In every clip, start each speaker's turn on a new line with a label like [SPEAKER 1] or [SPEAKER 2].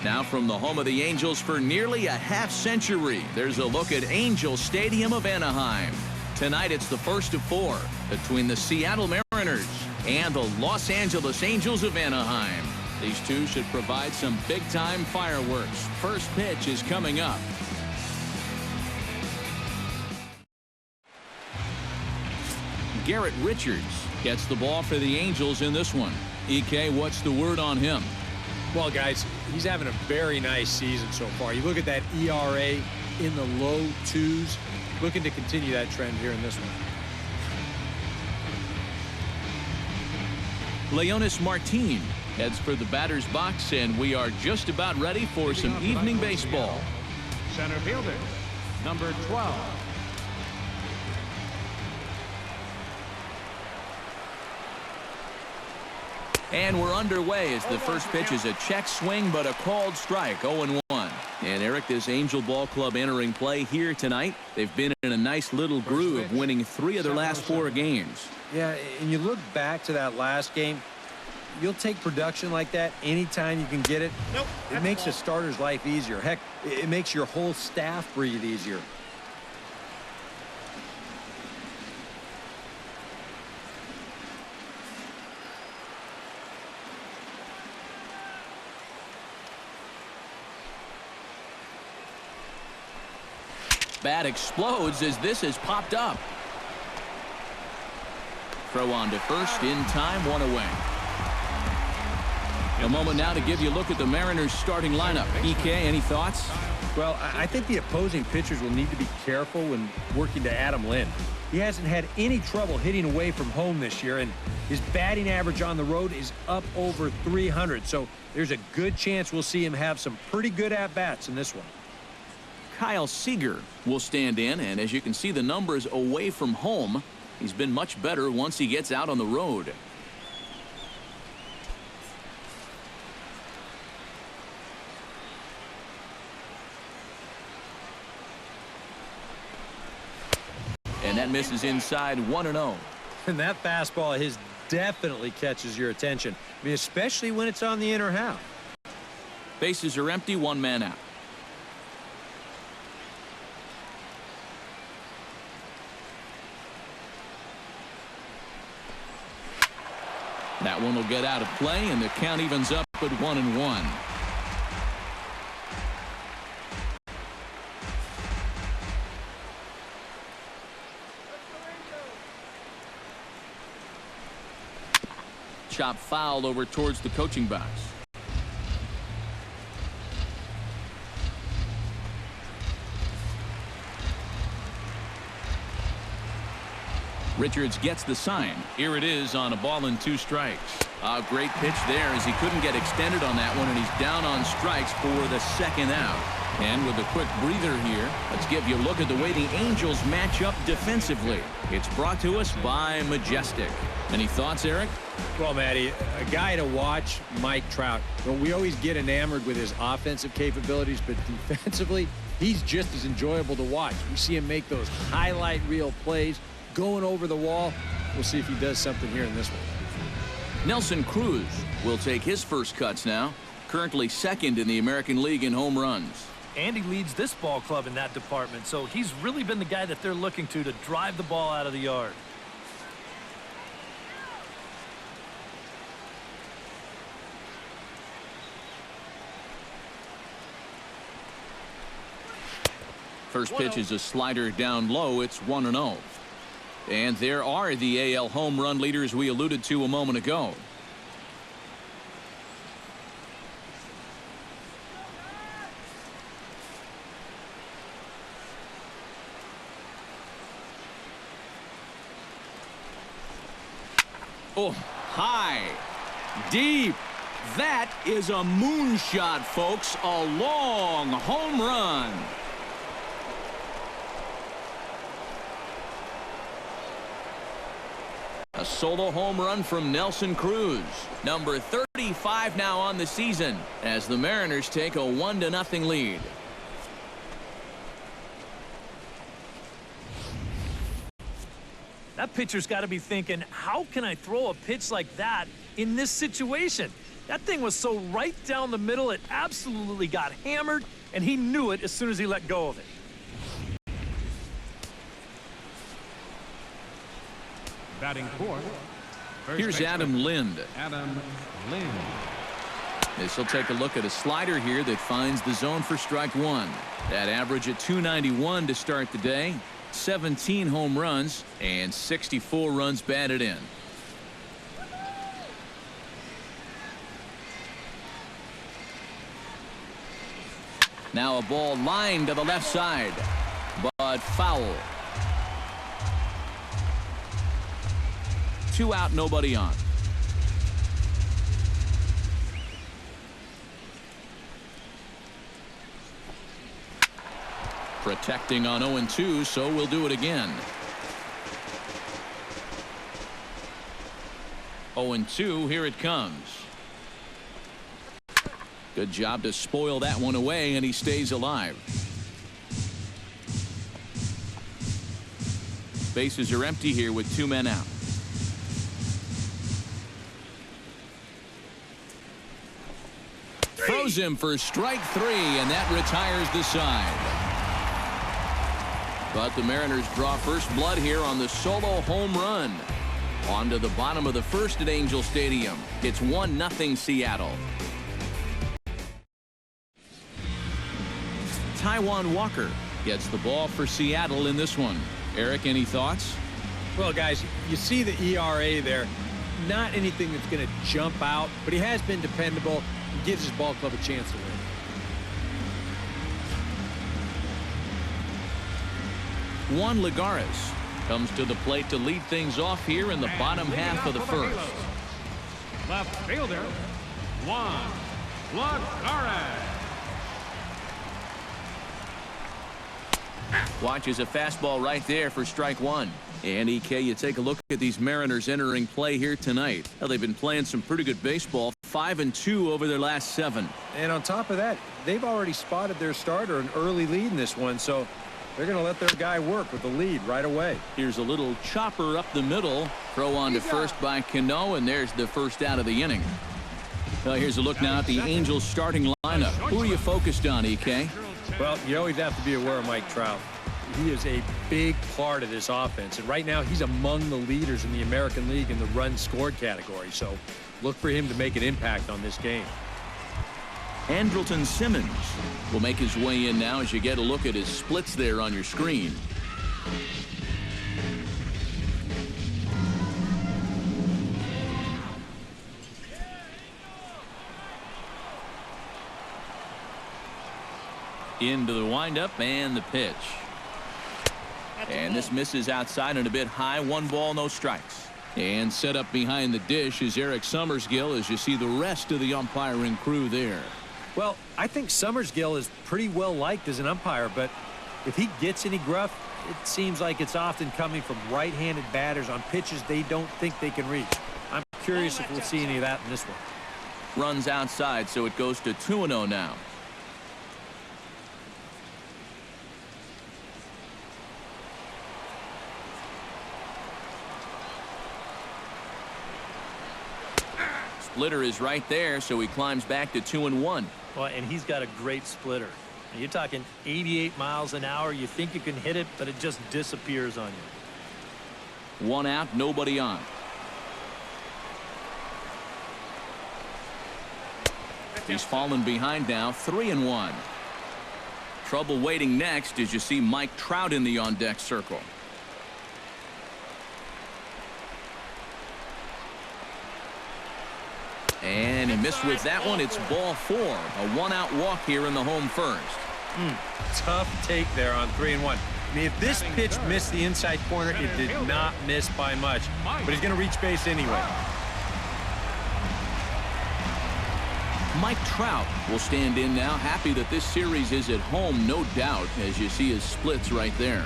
[SPEAKER 1] Now from the home of the Angels for nearly a half-century, there's a look at Angel Stadium of Anaheim. Tonight it's the first of 4 between the Seattle Mariners and the Los Angeles Angels of Anaheim. These two should provide some big-time fireworks. First pitch is coming up. Garrett Richards gets the ball for the Angels in this one. EK, what's the word on him?
[SPEAKER 2] Well, guys, he's having a very nice season so far. You look at that ERA in the low 2s. Looking to continue that trend here in this one.
[SPEAKER 1] Leonis Martin heads for the batter's box, and we are just about ready for some evening baseball.
[SPEAKER 3] Center fielder, number 12.
[SPEAKER 1] And we're underway as the first pitch is a check swing, but a called strike, 0-1. And Eric, this Angel Ball Club entering play here tonight. They've been in a nice little groove, winning 3 of their last 4 games.
[SPEAKER 2] Yeah, and you look back to that last game, you'll take production like that anytime you can get it. It makes a starter's life easier. Heck, it makes your whole staff breathe easier.
[SPEAKER 1] Bat explodes as this has popped up. Throw on to first in time, 1 away. A moment now to give you a look at the Mariners starting lineup. EK, any thoughts?
[SPEAKER 2] Well, I think the opposing pitchers will need to be careful when working to Adam Lind. He hasn't had any trouble hitting away from home this year, and his batting average on the road is up over 300. So there's a good chance we'll see him have some pretty good at-bats in this one.
[SPEAKER 1] Kyle Seager will stand in, and as you can see the numbers away from home, he's been much better once he gets out on the road. And that misses inside, 1-0.
[SPEAKER 2] And that fastball of his definitely catches your attention. I mean, especially when it's on the inner half.
[SPEAKER 1] Bases are empty, 1 man out. That one will get out of play, and the count evens up at 1-1. Chop foul over towards the coaching box. Richards gets the sign. Here it is on a ball and 2 strikes. A great pitch there as he couldn't get extended on that one, and he's down on strikes for the 2nd out. And with a quick breather here, let's give you a look at the way the Angels match up defensively. It's brought to us by Majestic. Any thoughts, Eric?
[SPEAKER 2] Well, Matty, a guy to watch, Mike Trout. Well, we always get enamored with his offensive capabilities, but defensively, he's just as enjoyable to watch. We see him make those highlight reel plays, going over the wall. We'll see if he does something here in this one.
[SPEAKER 1] Nelson Cruz will take his first cuts now. Currently 2nd in the American League in home runs.
[SPEAKER 4] Andy leads this ball club in that department, so he's really been the guy that they're looking to drive the ball out of the yard.
[SPEAKER 1] First pitch is a slider down low. It's 1-0. And there are the AL home run leaders we alluded to a moment ago. Oh, high, deep. That is a moonshot, folks. A long home run. A solo home run from Nelson Cruz. Number 35 now on the season as the Mariners take a 1-0 lead.
[SPEAKER 4] That pitcher's got to be thinking, how can I throw a pitch like that in this situation? That thing was so right down the middle, it absolutely got hammered, and he knew it as soon as he let go of it.
[SPEAKER 3] Batting fourth.
[SPEAKER 1] Here's Adam Lind.
[SPEAKER 3] Adam Lind.
[SPEAKER 1] This will take a look at a slider here that finds the zone for strike one. That average at 291 to start the day. 17 home runs and 64 runs batted in. Now a ball lined to the left side, but foul. 2 out, nobody on. Protecting on 0-2, so we'll do it again. 0-2, here it comes. Good job to spoil that one away, and he stays alive. Bases are empty here with 2 men out. Throws him for strike 3, and that retires the side. But the Mariners draw first blood here on the solo home run. On to the bottom of the first at Angel Stadium. It's 1-0 Seattle. Taijuan Walker gets the ball for Seattle in this one. Eric, any thoughts?
[SPEAKER 2] Well, guys, you see the ERA there. Not anything that's going to jump out, but he has been dependable and gives his ball club a chance to win.
[SPEAKER 1] Juan Lagares comes to the plate to lead things off here in the bottom half of the first.
[SPEAKER 3] Left fielder, Juan Lagares.
[SPEAKER 1] Watches a fastball right there for strike 1. And EK, you take a look at these Mariners entering play here tonight. Well, they've been playing some pretty good baseball. 5-2 over their last 7.
[SPEAKER 2] And on top of that, they've already spotted their starter an early lead in this one, so they're going to let their guy work with the lead right away.
[SPEAKER 1] Here's a little chopper up the middle. Throw on to first by Cano, and there's the first out of the inning. Well, here's a look now at the Angels starting lineup. Who are you focused on, EK?
[SPEAKER 2] Well, you always have to be aware of Mike Trout. He is a big part of this offense, and right now he's among the leaders in the American League in the runs scored category, so look for him to make an impact on this game.
[SPEAKER 1] Andrelton Simmons will make his way in now as you get a look at his splits there on your screen. Into the windup and the pitch. And this misses outside and a bit high. 1 ball, no strikes. And set up behind the dish is Eric Summersgill as you see the rest of the umpiring crew there.
[SPEAKER 2] Well, I think Summersgill is pretty well liked as an umpire, but if he gets any gruff, it seems like it's often coming from right-handed batters on pitches they don't think they can reach. I'm curious if we'll see any of that in this one.
[SPEAKER 1] Runs outside, so it goes to 2-0 now. Splitter is right there, so he climbs back to 2-1.
[SPEAKER 4] Well, and he's got a great splitter. And you're talking 88 miles an hour. You think you can hit it, but it just disappears on you.
[SPEAKER 1] 1 out, nobody on. He's fallen behind now, 3-1. Trouble waiting next as you see Mike Trout in the on-deck circle. And he missed with that one. It's ball 4. A 1-out walk here in the home first.
[SPEAKER 2] Tough take there on 3-1. I mean, if this pitch missed the inside corner, it did not miss by much. But he's going to reach base anyway.
[SPEAKER 1] Mike Trout will stand in now. Happy that this series is at home, no doubt, as you see his splits right there.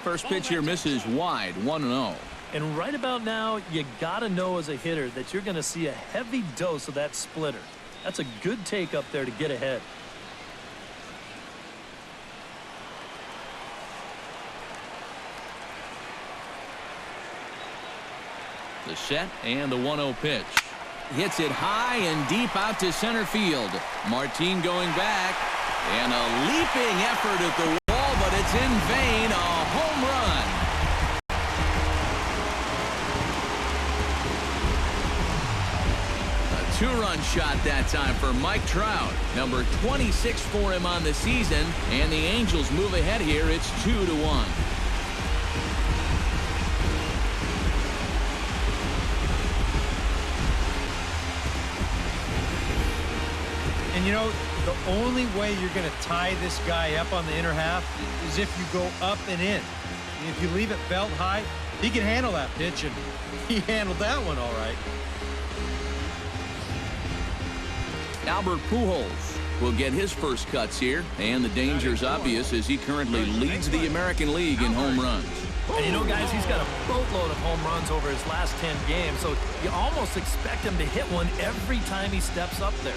[SPEAKER 1] First pitch here misses wide, 1-0.
[SPEAKER 4] And right about now, you got to know as a hitter that you're going to see a heavy dose of that splitter. That's a good take up there to get ahead.
[SPEAKER 1] The set and the 1-0 pitch. Hits it high and deep out to center field. Martin going back. And a leaping effort at the wall, but it's in vain. A home run. A two-run shot that time for Mike Trout. Number 26 for him on the season. And the Angels move ahead here. It's 2-1.
[SPEAKER 2] And, you know, the only way you're going to tie this guy up on the inner half is if you go up and in. And if you leave it belt high, he can handle that pitch, and he handled that one all right.
[SPEAKER 1] Albert Pujols will get his first cuts here, and the danger's obvious as he currently leads the American League in home runs.
[SPEAKER 4] And you know, guys, he's got a boatload of home runs over his last 10 games, so you almost expect him to hit one every time he steps up there.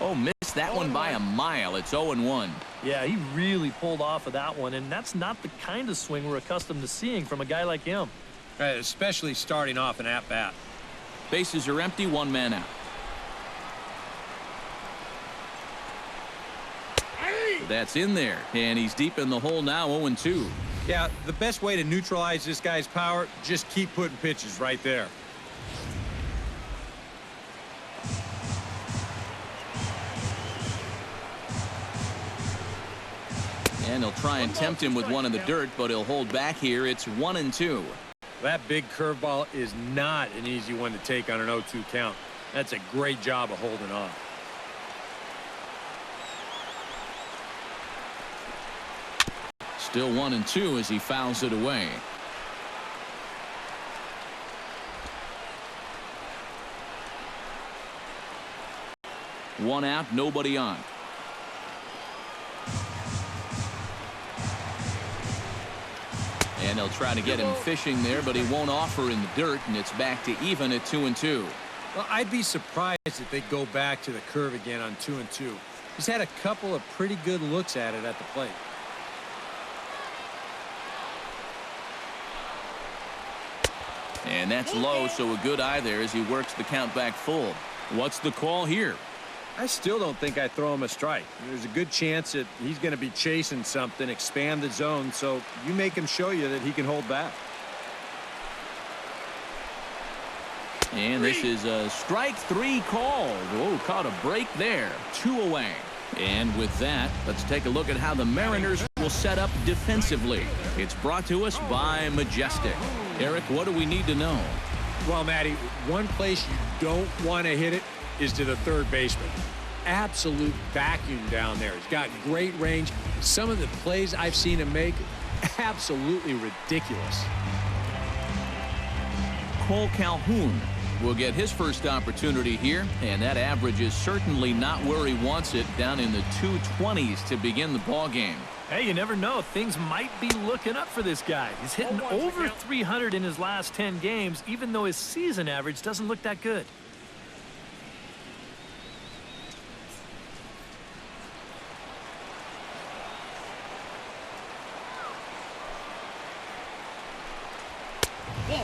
[SPEAKER 1] Oh, missed that one by a mile. It's 0-1.
[SPEAKER 4] Yeah, he really pulled off of that one, and that's not the kind of swing we're accustomed to seeing from a guy like him.
[SPEAKER 2] Especially starting off an at-bat.
[SPEAKER 1] Bases are empty, one man out. That's in there, and he's deep in the hole now, 0-2.
[SPEAKER 2] Yeah, the best way to neutralize this guy's power, just keep putting pitches right there.
[SPEAKER 1] And he'll try and tempt him with one in the dirt, but he'll hold back here. It's 1-2.
[SPEAKER 2] That big curveball is not an easy one to take on an 0-2 count. That's a great job of holding off.
[SPEAKER 1] Still 1-2 as he fouls it away. One out, nobody on. And they'll try to get him fishing there, but he won't offer in the dirt, and it's back to even at 2-2.
[SPEAKER 2] Well, I'd be surprised if they go back to the curve again on 2-2. He's had a couple of pretty good looks at it at the plate.
[SPEAKER 1] And that's low, so a good eye there as he works the count back full. What's the call here?
[SPEAKER 2] I still don't think I throw him a strike. There's a good chance that he's going to be chasing something, expand the zone, so you make him show you that he can hold back.
[SPEAKER 1] And this is a strike three called. Oh, caught a break there. 2 away. And with that, let's take a look at how the Mariners will set up defensively. It's brought to us by Majestic. Eric, what do we need to know?
[SPEAKER 2] Well, Matty, one place you don't want to hit it is to the third baseman. Absolute vacuum down there. He's got great range. Some of the plays I've seen him make, absolutely ridiculous.
[SPEAKER 1] Cole Calhoun will get his first opportunity here, and that average is certainly not where he wants it, down in the 220s to begin the ball game.
[SPEAKER 4] Hey, you never know. Things might be looking up for this guy. He's hitting over 300 in his last 10 games, even though his season average doesn't look that good.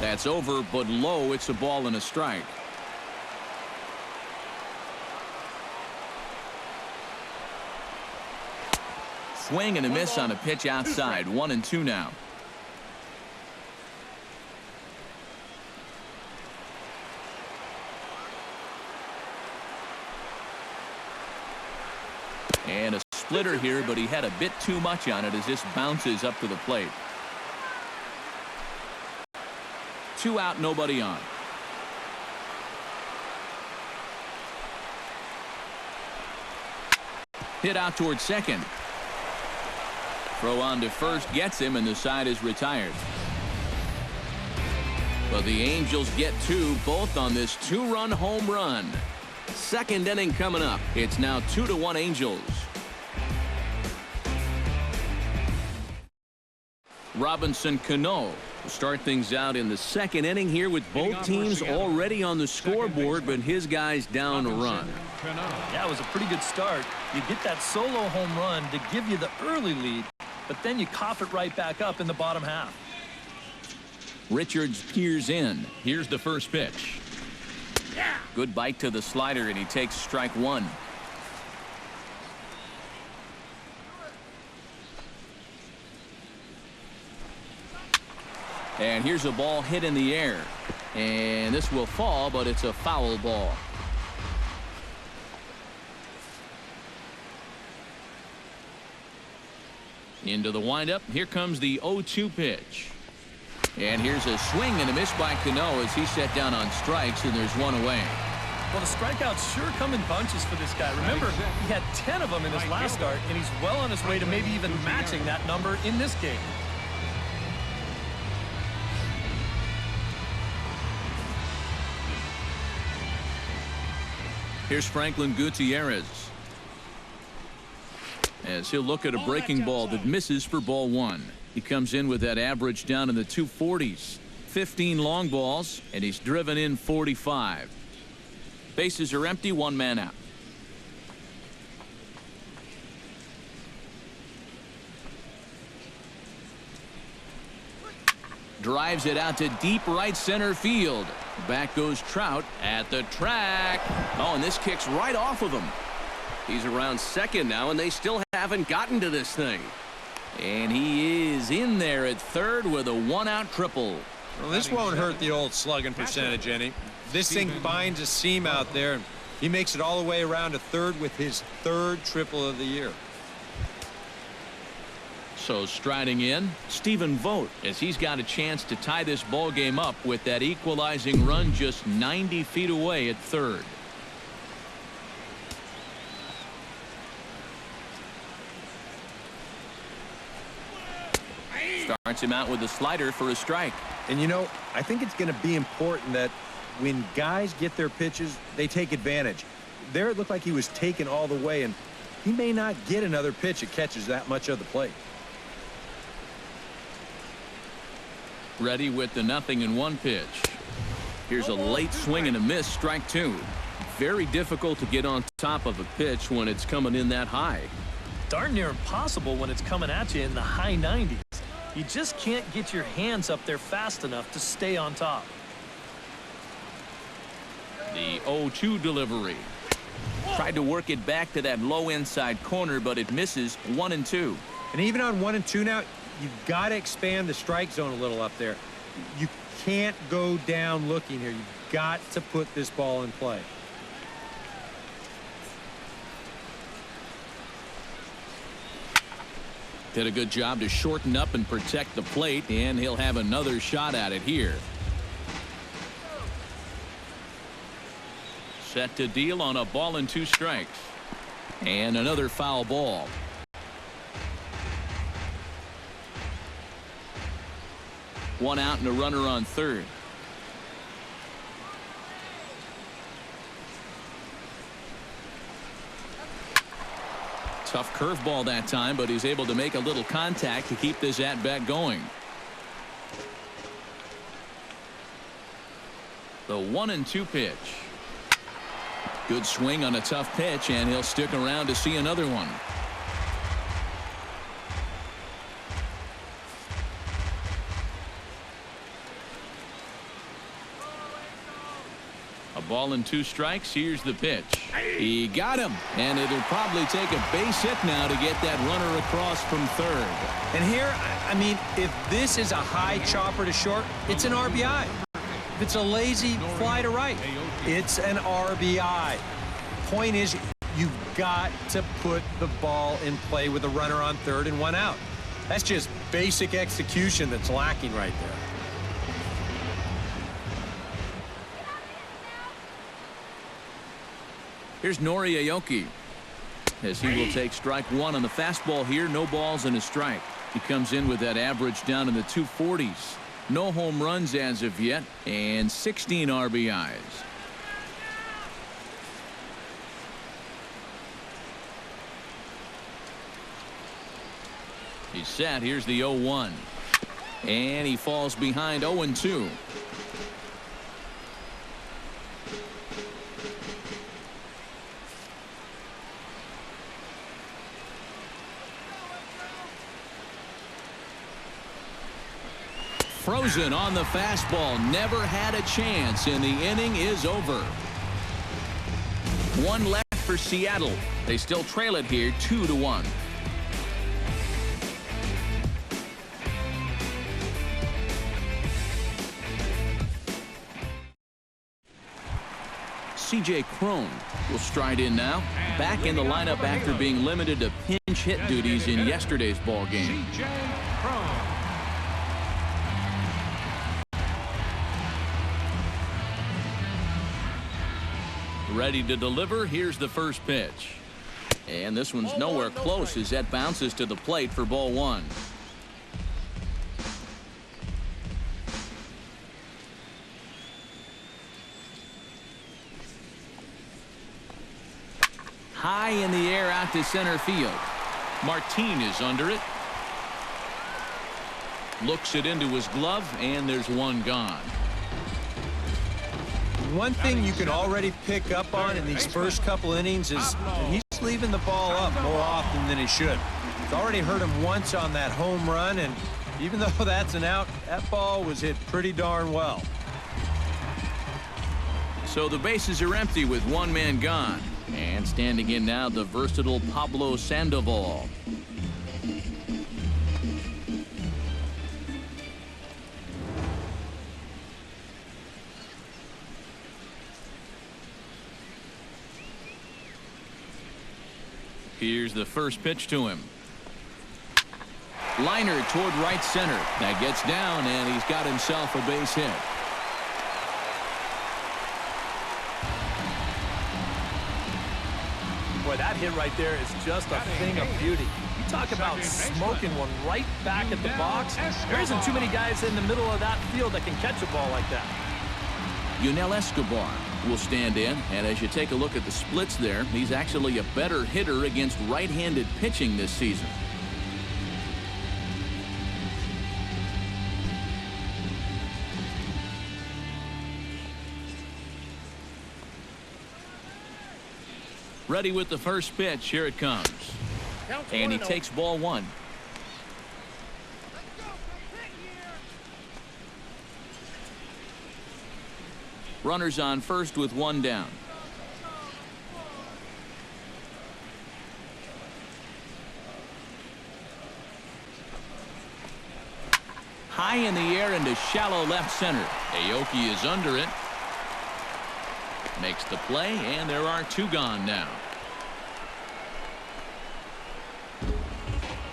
[SPEAKER 1] That's over, but low. It's a ball and a strike. Swing and a miss on a pitch outside. 1-2 now. And a splitter here, but he had a bit too much on it as this bounces up to the plate. 2 out, nobody on. Hit out towards second. Throw on to first gets him, and the side is retired. But the Angels get 2, both on this 2-run home run. Second inning coming up. It's now 2-1 Angels. Robinson Cano will start things out in the second inning here with both teams already on the scoreboard, but his guys down a run.
[SPEAKER 4] That was a pretty good start. You get that solo home run to give you the early lead, but then you cough it right back up in the bottom half.
[SPEAKER 1] Richards gears in. Here's the first pitch. Good bite to the slider, and he takes strike one. And here's a ball hit in the air. And this will fall, but it's a foul ball. Into the windup. Here comes the 0-2 pitch. And here's a swing and a miss by Cano as he's set down on strikes, and there's one away.
[SPEAKER 4] Well, the strikeouts sure come in bunches for this guy. Remember, he had 10 of them in his last start, and he's well on his way to maybe even matching that number in this game.
[SPEAKER 1] Here's Franklin Gutierrez as he'll look at a breaking ball that misses for ball one. He comes in with that average down in the 240s. 15 long balls, and he's driven in 45. Bases are empty, one man out. Drives it out to deep right center field. Back goes Trout at the track. Oh, and this kicks right off of him. He's around second now, and they still haven't gotten to this thing. And he is in there at third with a one-out triple.
[SPEAKER 2] Well, this won't hurt the old slugging percentage any. This thing finds a seam out there, and he makes it all the way around to third with his third triple of the year.
[SPEAKER 1] So striding in, Stephen Vogt, as he's got a chance to tie this ball game up with that equalizing run just 90 feet away at third. Starts him out with a slider for a strike.
[SPEAKER 2] And you know, I think it's going to be important that when guys get their pitches, they take advantage. There it looked like he was taken all the way, and he may not get another pitch that catches that much of the plate.
[SPEAKER 1] Ready with the 0-1 pitch. Here's a late swing and a miss, strike two. Very difficult to get on top of a pitch when it's coming in that high.
[SPEAKER 4] Darn near impossible when it's coming at you in the high 90s. You just can't get your hands up there fast enough to stay on top.
[SPEAKER 1] The 0-2 delivery. Tried to work it back to that low inside corner, but it misses. 1-2.
[SPEAKER 2] And even on 1-2 now, you've got to expand the strike zone a little up there. You can't go down looking here. You've got to put this ball in play.
[SPEAKER 1] Did a good job to shorten up and protect the plate, and he'll have another shot at it here. Set to deal on a ball and two strikes. And another foul ball. One out and a runner on third. Tough curveball that time, but he's able to make a little contact to keep this at-bat going. The 1-2 pitch. Good swing on a tough pitch, and he'll stick around to see another one. A ball and two strikes. Here's the pitch. He got him, and it'll probably take a base hit now to get that runner across from third.
[SPEAKER 2] And here, I mean, if this is a high chopper to short, it's an RBI. If it's a lazy fly to right, it's an RBI. Point is, you've got to put the ball in play with a runner on third and one out. That's just basic execution that's lacking right there.
[SPEAKER 1] Here's Nori Aoki as he will take strike one on the fastball here. No balls and a strike. He comes in with that average down in the 240s. No home runs as of yet, and 16 RBIs. He's set. Here's the 0-1. And he falls behind 0-2. Frozen on the fastball. Never had a chance, and the inning is over. One left for Seattle. They still trail it here 2-1. C.J. Cron will stride in now. Back in the lineup after being limited to pinch hit duties in yesterday's ball game.
[SPEAKER 3] C.J. Cron.
[SPEAKER 1] Ready to deliver. Here's the first pitch. And this one's nowhere close as that bounces to the plate for ball one. High in the air out to center field. Martin is under it. Looks it into his glove, and there's one gone.
[SPEAKER 2] One thing you can already pick up on in these first couple innings is that he's leaving the ball up more often than he should. It's already hurt him once on that home run, and even though that's an out, that ball was hit pretty darn well.
[SPEAKER 1] So the bases are empty with one man gone. And standing in now, the versatile Pablo Sandoval. Here's the first pitch to him. Liner toward right center. That gets down, and he's got himself a base hit.
[SPEAKER 4] Boy, that hit right there is just a thing of beauty. You talk about smoking one right back at the box. There isn't too many guys in the middle of that field that can catch a ball like that.
[SPEAKER 1] Yunel Escobar will stand in, and as you take a look at the splits there, he's actually a better hitter against right-handed pitching this season. Ready with the first pitch. Here it comes. And he takes ball one. Runners on first with one down. High in the air into shallow left center. Aoki is under it. Makes the play, and there are two gone now.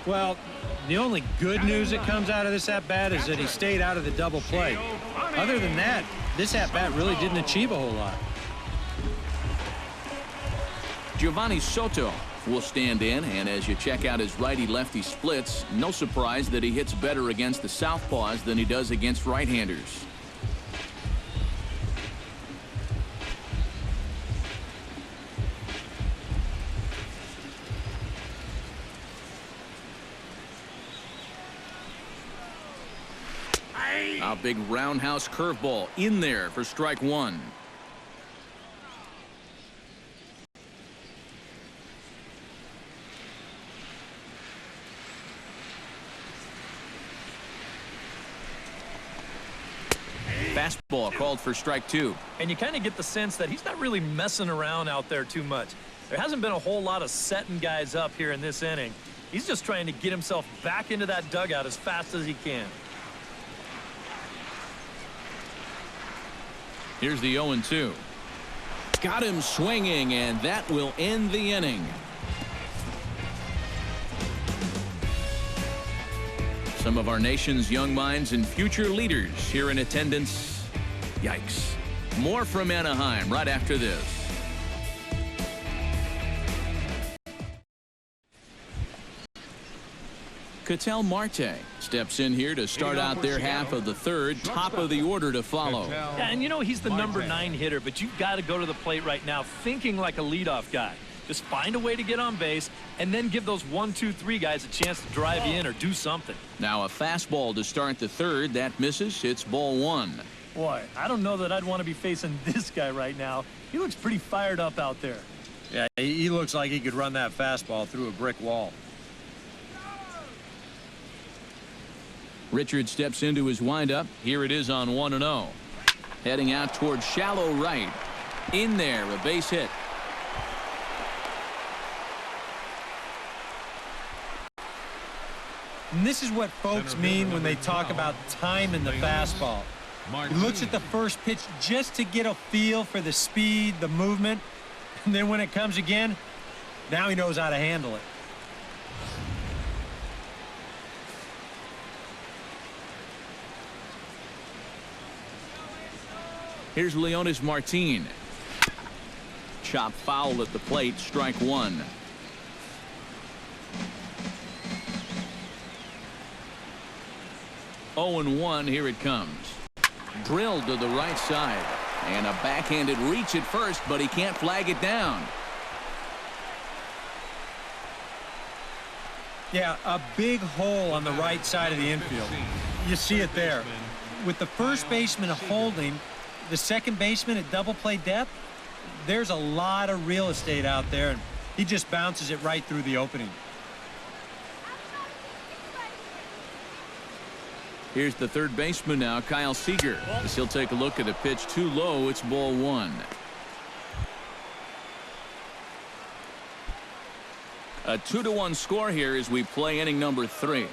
[SPEAKER 2] Well, the only good news that comes out of this at-bat is that he stayed out of the double play. Other than that, this at-bat really didn't achieve a whole lot.
[SPEAKER 1] Giovanni Soto will stand in, and as you check out his righty-lefty splits, no surprise that he hits better against the southpaws than he does against right-handers. A big roundhouse curveball in there for strike one. Fastball called for strike two.
[SPEAKER 4] And you kind of get the sense that he's not really messing around out there too much. There hasn't been a whole lot of setting guys up here in this inning. He's just trying to get himself back into that dugout as fast as he can.
[SPEAKER 1] Here's the 0-2. Got him swinging, and that will end the inning. Some of our nation's young minds and future leaders here in attendance. Yikes. More from Anaheim right after this. Ketel Marte steps in here to start out their half of the third. Top of the order to follow.
[SPEAKER 4] Yeah, and you know he's the number 9 hitter, but you've got to go to the plate right now thinking like a leadoff guy. Just find a way to get on base and then give those 1, 2, 3 guys a chance to drive you in or do something.
[SPEAKER 1] Now a fastball to start the third. That misses. It's ball 1.
[SPEAKER 4] Boy, I don't know that I'd want to be facing this guy right now. He looks pretty fired up out there.
[SPEAKER 2] Yeah, he looks like he could run that fastball through a brick wall.
[SPEAKER 1] Richard steps into his windup. Here it is on 1-0. Heading out towards shallow right. In there, a base hit.
[SPEAKER 2] And this is what folks mean when they talk about time in the fastball. He looks at the first pitch just to get a feel for the speed, the movement, and then when it comes again, now he knows how to handle it.
[SPEAKER 1] Here's Leonis Martin. Chop foul at the plate, strike 1. Oh and 1, here it comes. Drilled to the right side. And a backhanded reach at first, but he can't flag it down.
[SPEAKER 2] Yeah, a big hole on the right side of the infield. You see it there. With the first baseman holding, the second baseman at double play depth, there's a lot of real estate out there, and he just bounces it right through the opening.
[SPEAKER 1] Here's the third baseman now, Kyle Seager. As he'll take a look at a pitch too low. It's ball 1. A 2-1 score here as we play inning number 3.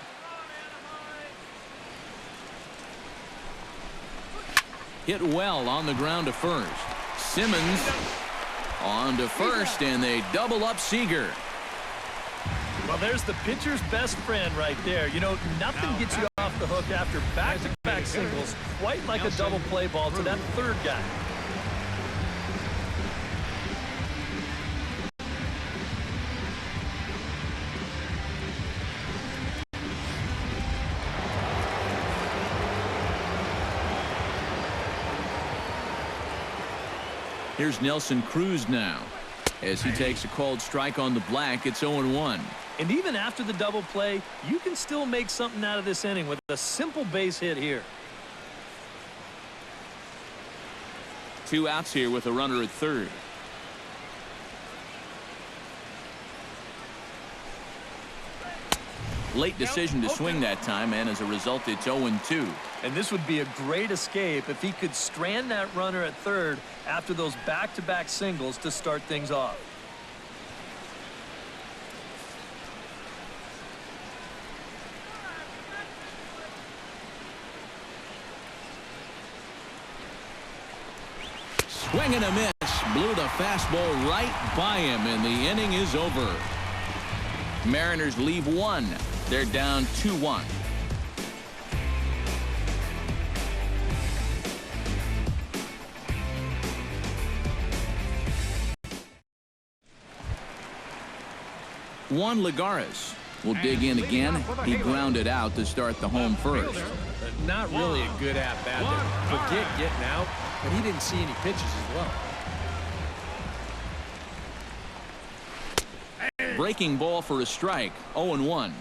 [SPEAKER 1] Hit well on the ground to first. Simmons on to first, and they double up Seager.
[SPEAKER 4] Well, there's the pitcher's best friend right there. You know, nothing gets you off the hook after back-to-back singles, quite like a double play ball to that third guy.
[SPEAKER 1] Here's Nelson Cruz now. As he takes a called strike on the black, it's 0-1.
[SPEAKER 4] And even after the double play, you can still make something out of this inning with a simple base hit here.
[SPEAKER 1] 2 outs here with a runner at third. Late decision to swing that time, and as a result, it's 0-2.
[SPEAKER 4] And this would be a great escape if he could strand that runner at third after those back-to-back singles to start things off.
[SPEAKER 1] Swing and a miss. Blew the fastball right by him, and the inning is over. Mariners leave 1. They're down 2-1. Juan Lagares will dig in again. He grounded out to start the home first.
[SPEAKER 2] Not really a good at-bat there. Forget getting out, but he didn't see any pitches as well.
[SPEAKER 1] Breaking ball for a strike. 0-1.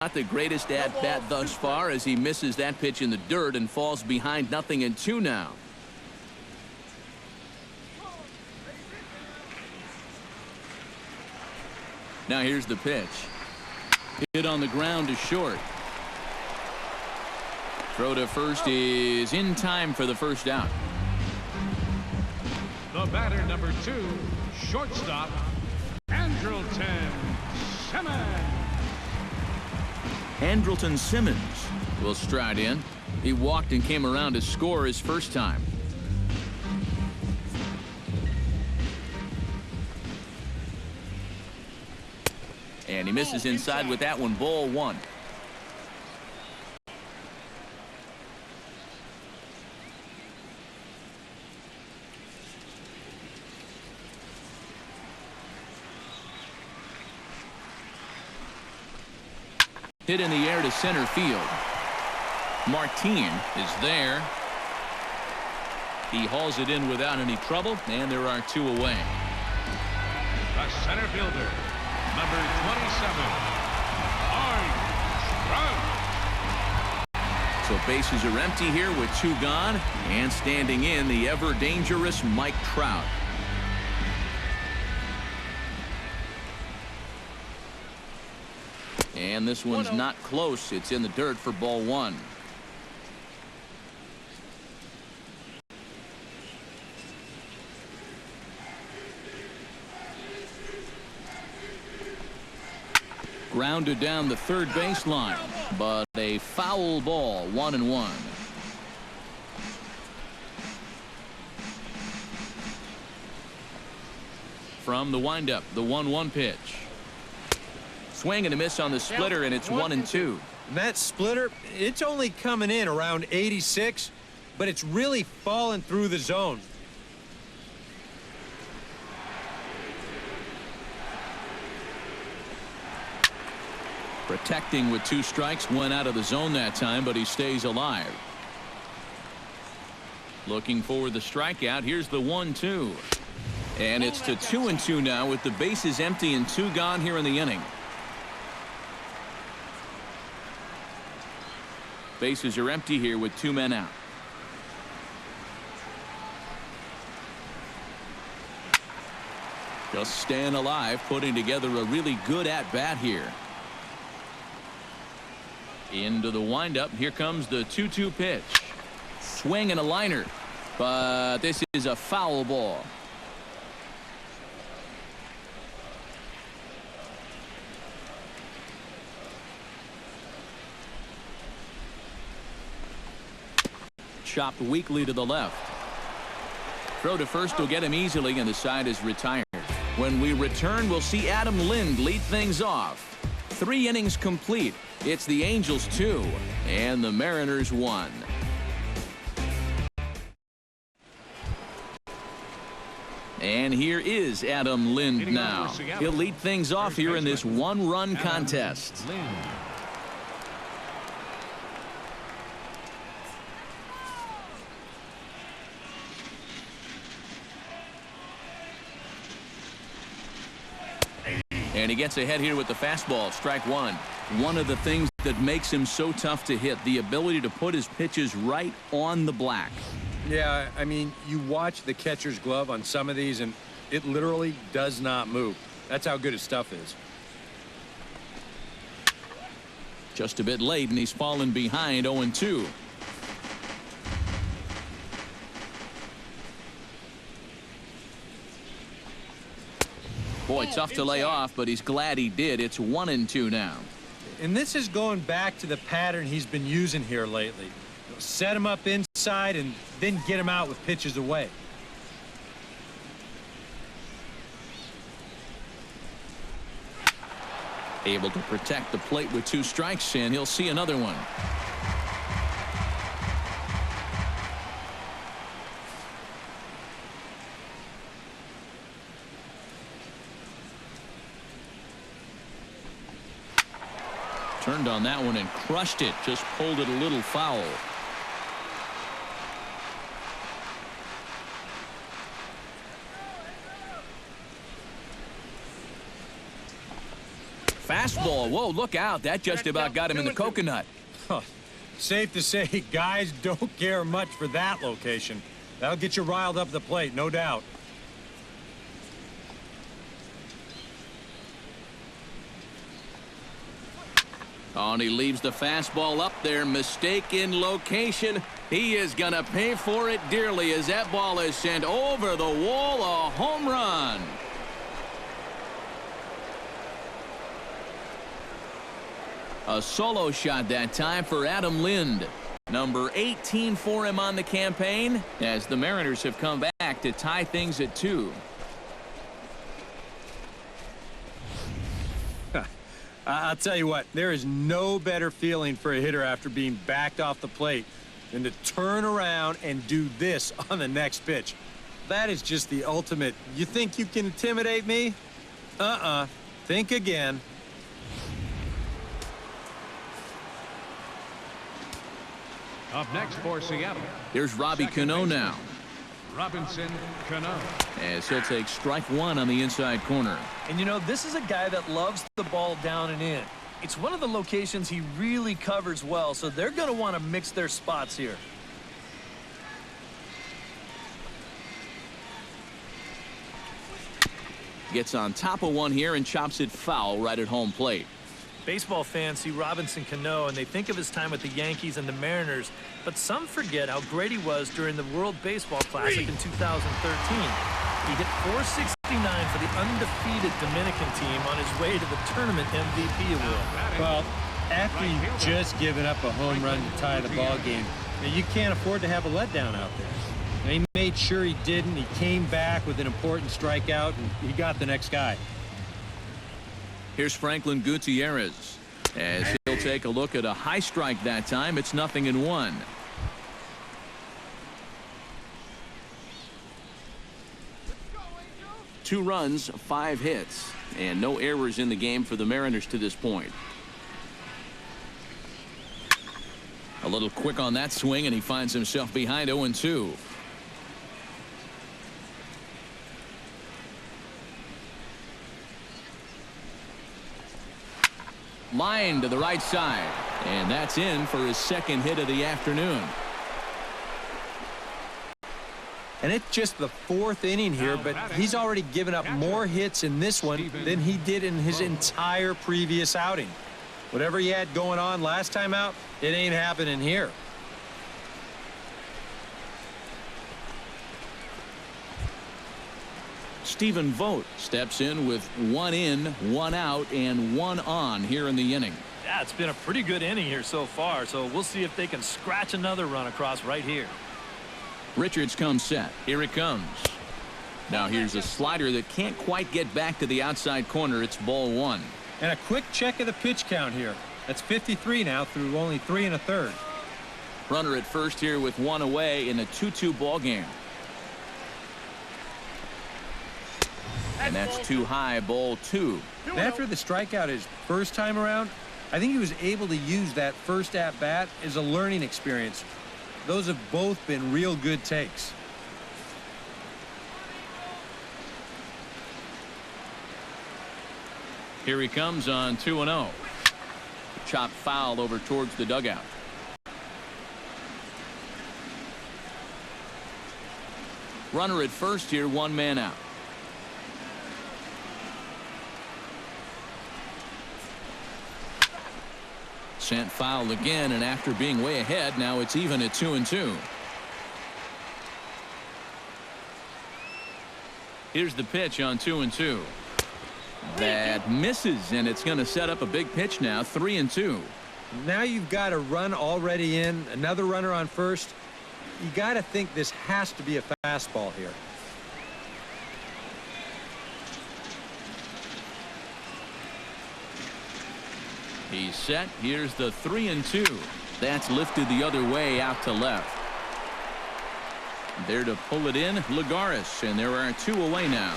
[SPEAKER 1] Not the greatest at-bat thus far as he misses that pitch in the dirt and falls behind 0-2 now. Now here's the pitch. Hit on the ground to short. Throw to first is in time for the first out.
[SPEAKER 3] The batter, number 2, shortstop, Andrelton Simmons.
[SPEAKER 1] Andrelton Simmons will stride in. He walked and came around to score his first time. And he misses inside with that one. Ball 1. Hit in the air to center field. Martin is there. He hauls it in without any trouble, and there are two away.
[SPEAKER 3] The center fielder, number 27, Armstrong.
[SPEAKER 1] So bases are empty here with two gone, and standing in the ever-dangerous Mike Trout. And this one's not close. It's in the dirt for ball one. Grounded down the third baseline, but a foul ball, 1-1. From the windup, the 1-1 pitch. Swing and a miss on the splitter, and it's 1-2.
[SPEAKER 2] And that splitter, it's only coming in around 86, but it's really falling through the zone.
[SPEAKER 1] Protecting with two strikes, went out of the zone that time, but he stays alive. Looking for the strikeout. Here's the 1-2. And it's to 2-2 now with the bases empty and two gone here in the inning. Bases are empty here with two men out. Just staying alive, putting together a really good at-bat here. Into the windup. Here comes the 2-2 pitch. Swing and a liner, but this is a foul ball. Chopped weakly to the left. Throw to first will get him easily, and the side is retired. When we return, we'll see Adam Lind lead things off. 3 innings complete. It's the Angels 2 and the Mariners 1. And here is Adam Lind now. He'll lead things off here in this one-run contest. And he gets ahead here with the fastball. Strike one. One of the things that makes him so tough to hit, the ability to put his pitches right on the black.
[SPEAKER 2] Yeah, I mean, you watch the catcher's glove on some of these, and it literally does not move. That's how good his stuff is.
[SPEAKER 1] Just a bit late, and he's fallen behind 0-2. Boy, tough to lay off, but he's glad he did. It's 1-2 now.
[SPEAKER 2] And this is going back to the pattern he's been using here lately. Set him up inside and then get him out with pitches away.
[SPEAKER 1] Able to protect the plate with 2 strikes, and he'll see another one. Turned on that one and crushed it. Just pulled it a little foul. Fastball. Whoa, look out. That just about got him in the coconut.
[SPEAKER 2] Huh. Safe to say, guys don't care much for that location. That'll get you riled up the plate, no doubt.
[SPEAKER 1] Oh, and he leaves the fastball up there. Mistaken location. He is going to pay for it dearly as that ball is sent over the wall. A home run. A solo shot that time for Adam Lind. Number 18 for him on the campaign, as the Mariners have come back to tie things at 2.
[SPEAKER 2] I'll tell you what, there is no better feeling for a hitter after being backed off the plate than to turn around and do this on the next pitch. That is just the ultimate. You think you can intimidate me? Think again.
[SPEAKER 3] Up next for Seattle,
[SPEAKER 1] Here's Robbie
[SPEAKER 3] second
[SPEAKER 1] Cano
[SPEAKER 3] baseman,
[SPEAKER 1] now,
[SPEAKER 3] Robinson Cano.
[SPEAKER 1] as he'll take strike one on the inside corner.
[SPEAKER 4] And you know, this is a guy that loves the ball down and in. It's one of the locations he really covers well, so they're going to want to mix their spots here.
[SPEAKER 1] Gets on top of one here and chops it foul right at home plate.
[SPEAKER 4] Baseball fans see Robinson Cano and they think of his time with the Yankees and the Mariners, but some forget how great he was during the World Baseball Classic in 2013. He hit .469 for the undefeated Dominican team on his way to the tournament MVP award.
[SPEAKER 2] Well, after you've just given up a home run to tie the ball game, you can't afford to have a letdown out there. And he made sure he didn't. He came back with an important strikeout, and he got the next guy.
[SPEAKER 1] Here's Franklin Gutierrez, as he'll take a look at a high strike that time. It's 0-1. 2 runs, 5 hits, and no errors in the game for the Mariners to this point. A little quick on that swing, and he finds himself behind 0-2. Line to the right side, and that's in for his second hit of the afternoon.
[SPEAKER 2] And it's just the 4th inning here, but he's already given up more hits in this one than he did in his entire previous outing. Whatever he had going on last time out, it ain't happening here.
[SPEAKER 1] Stephen Vogt steps in with 1 in, 1 out, and 1 on here in the inning.
[SPEAKER 4] Yeah, it's been a pretty good inning here so far, so we'll see if they can scratch another run across right here.
[SPEAKER 1] Richards comes set. Here it comes. Now here's a slider that can't quite get back to the outside corner. It's ball 1.
[SPEAKER 2] And a quick check of the pitch count here. That's 53 now through only 3 1/3.
[SPEAKER 1] Runner at first here with 1 away in a 2-2 ball game. And that's too high, ball 2.
[SPEAKER 2] And after the strikeout his first time around, I think he was able to use that first at-bat as a learning experience. Those have both been real good takes.
[SPEAKER 1] Here he comes on 2-0. Chop foul over towards the dugout. Runner at first here, 1 man out. Sent foul again, and after being way ahead, now it's even at 2-2. Here's the pitch on 2-2. That misses, and it's going to set up a big pitch now, 3-2.
[SPEAKER 2] Now you've got a run already in, another runner on first. You got to think this has to be a fastball here.
[SPEAKER 1] He's set. Here's the 3-2. That's lifted the other way out to left. There to pull it in, Lagares, and there are 2 away now.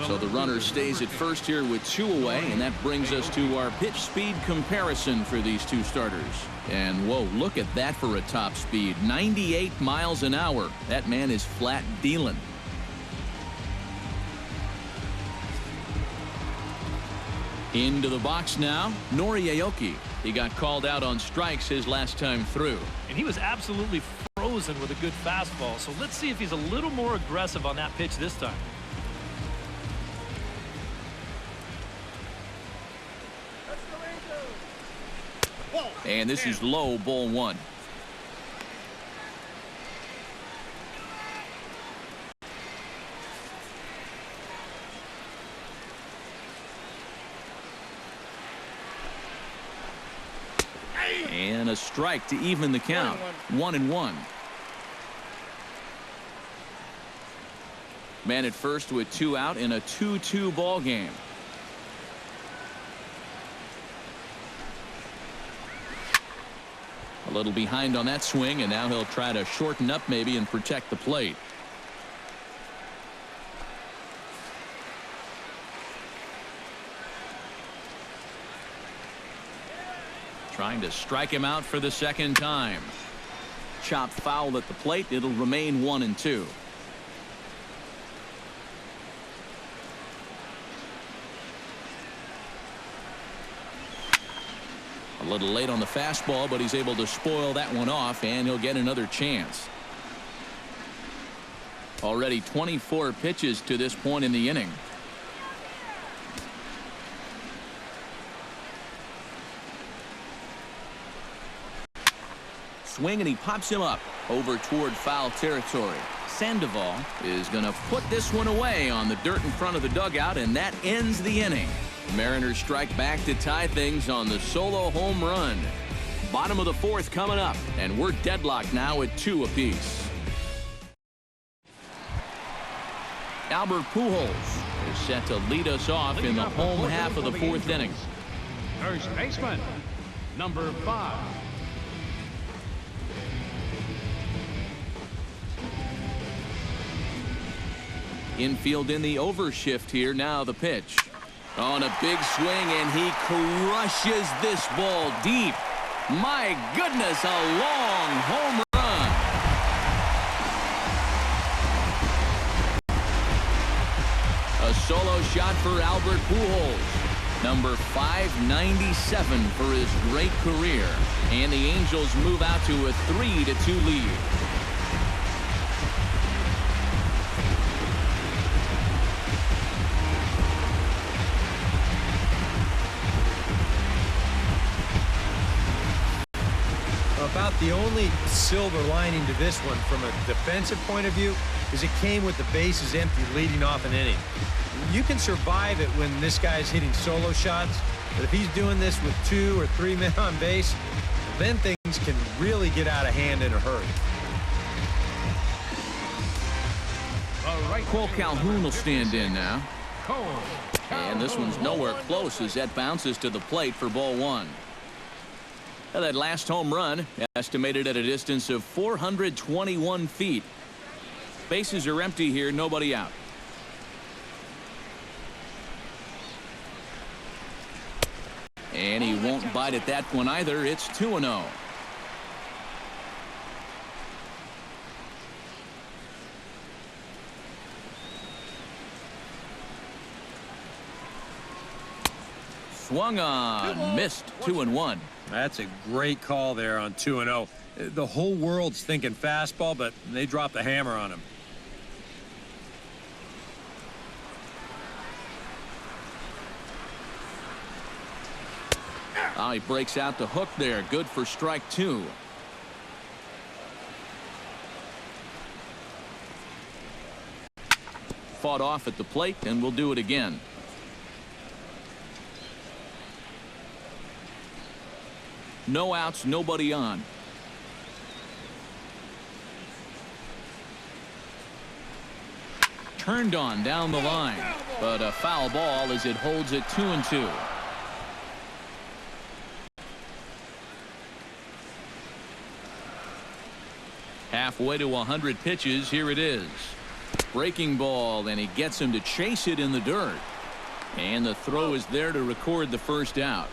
[SPEAKER 1] So the runner stays at first here with 2 away, and that brings us to our pitch speed comparison for these 2 starters. And whoa, look at that for a top speed, 98 miles an hour. That man is flat dealing. Into the box now, Nori Aoki. He got called out on strikes his last time through.
[SPEAKER 4] And he was absolutely frozen with a good fastball, so let's see if he's a little more aggressive on that pitch this time.
[SPEAKER 1] And this is low, ball 1. And a strike to even the count. 1-1. Man at first with 2 out in a 2-2 ball game. A little behind on that swing, and now he'll try to shorten up maybe and protect the plate. trying to strike him out for the second time. Chopped foul at the plate. It'll remain 1-2. A little late on the fastball, but he's able to spoil that one off, and he'll get another chance. Already 24 pitches to this point in the inning. Swing, and he pops him up over toward foul territory. Sandoval is going to put this one away on the dirt in front of the dugout, and that ends the inning. Mariners strike back to tie things on the solo home run. Bottom of the fourth coming up, and we're deadlocked now at 2 apiece. Albert Pujols is set to lead us off in the home half of the fourth inning.
[SPEAKER 3] First baseman, number 5.
[SPEAKER 1] Infield in the overshift here. Now the pitch. On a big swing, and he crushes this ball deep. My goodness, a long home run. A solo shot for Albert Pujols. Number 597 for his great career. And the Angels move out to a 3-2 lead.
[SPEAKER 2] About the only silver lining to this one from a defensive point of view is it came with the bases empty leading off an inning. You can survive it when this guy's hitting solo shots, but if he's doing this with 2 or 3 men on base, then things can really get out of hand in a hurry.
[SPEAKER 1] Cole Calhoun will stand in now. And this one's nowhere close as that bounces to the plate for ball 1. Now that last home run estimated at a distance of 421 feet. Bases are empty here, nobody out. And he won't bite at that one either. It's 2-0. Swung on, missed. 2-1.
[SPEAKER 2] That's a great call there on 2-0. The whole world's thinking fastball, but they dropped the hammer on him.
[SPEAKER 1] Oh, he breaks out the hook there. Good for strike 2. Fought off at the plate, and we'll do it again. No outs, nobody on. Turned on down the line, but a foul ball as it holds it 2-2. Halfway to 100 pitches, here it is. Breaking ball, and he gets him to chase it in the dirt. And the throw is there to record the first out.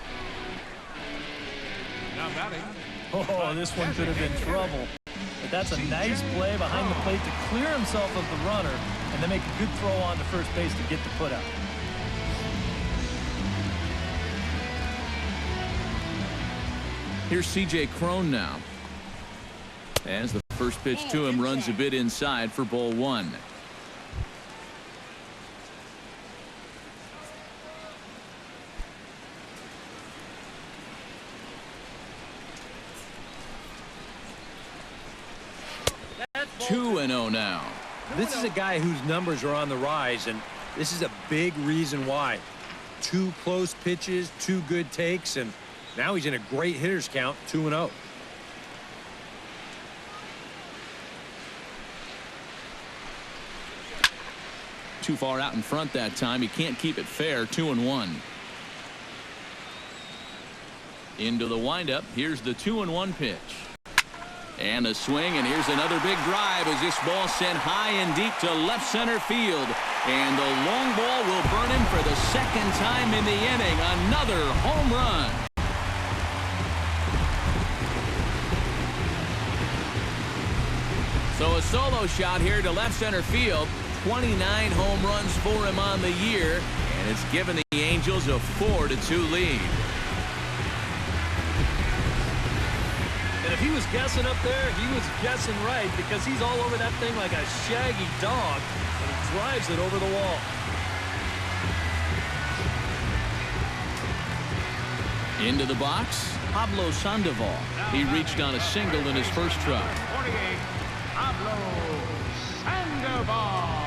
[SPEAKER 4] Oh, this one could have been trouble. But that's a nice play behind the plate to clear himself of the runner and then make a good throw on to first base to get the putout.
[SPEAKER 1] Here's C.J. Cron now. As the first pitch to him runs a bit inside for ball 1. Two and 0 now.
[SPEAKER 2] This is a guy whose numbers are on the rise, and this is a big reason why. 2 close pitches, 2 good takes, and now he's in a great hitter's count, 2-0.
[SPEAKER 1] Too far out in front that time. He can't keep it fair. 2-1. Into the windup. Here's the 2-1 pitch. And a swing, and here's another big drive as this ball sent high and deep to left center field. And the long ball will burn him for the second time in the inning. Another home run. So a solo shot here to left center field. 29 home runs for him on the year, and it's given the Angels a 4-2 lead.
[SPEAKER 4] And if he was guessing up there, he was guessing right, because he's all over that thing like a shaggy dog, and he drives it over the wall.
[SPEAKER 1] Into the box, Pablo Sandoval. He reached on a single in his first try.
[SPEAKER 3] 48, Pablo Sandoval.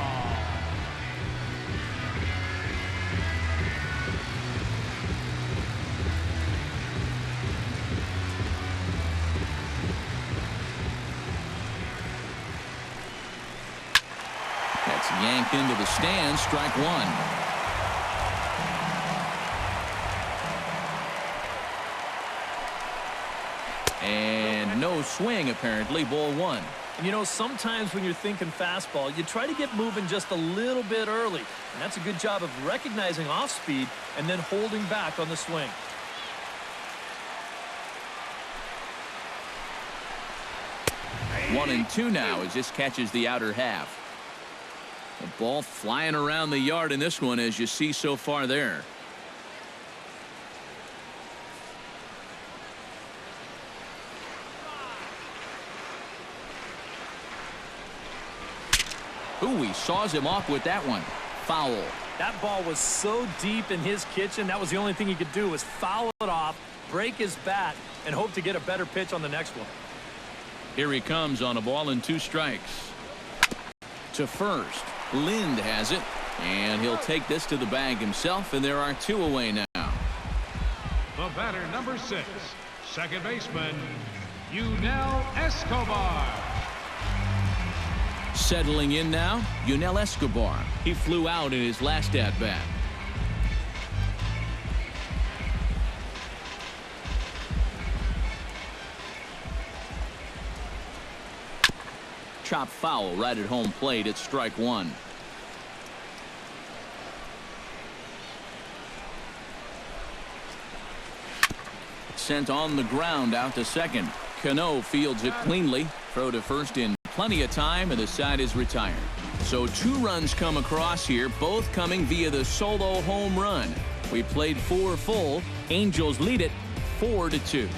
[SPEAKER 1] That's yanked into the stands, strike one. And no swing, apparently, ball one.
[SPEAKER 4] And you know, sometimes when you're thinking fastball, you try to get moving just a little bit early. And that's a good job of recognizing off speed and then holding back on the swing.
[SPEAKER 1] One and two now as this catches the outer half. The ball flying around the yard in this one, as you see so far there. Ooh, he saws him off with that one. Foul.
[SPEAKER 4] That ball was so deep in his kitchen, that was the only thing he could do was foul it off, break his bat, and hope to get a better pitch on the next one.
[SPEAKER 1] Here he comes on a ball and two strikes. To first. Lind has it, and he'll take this to the bag himself, and there are two away now.
[SPEAKER 3] The batter, number 6, second baseman, Yunel Escobar.
[SPEAKER 1] Settling in now, Yunel Escobar. He flew out in his last at-bat. Chop foul right at home plate. It's strike one. Sent on the ground out to second. Cano fields it cleanly. Throw to first in plenty of time, and the side is retired. So two runs come across here, both coming via the solo home run. We played 4 full. Angels lead it 4-2.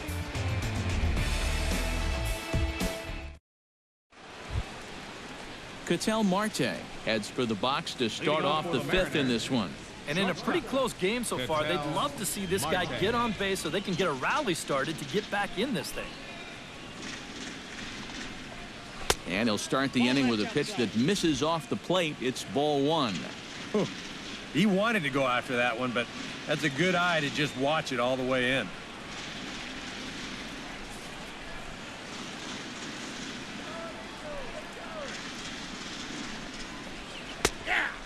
[SPEAKER 1] Ketel Marte heads for the box to start off the 5th in this one.
[SPEAKER 4] And in a pretty close game so far, they'd love to see this guy get on base so they can get a rally started to get back in this thing.
[SPEAKER 1] And he'll start the inning with a pitch that misses off the plate. It's ball one.
[SPEAKER 2] He wanted to go after that one, but that's a good eye to just watch it all the way in.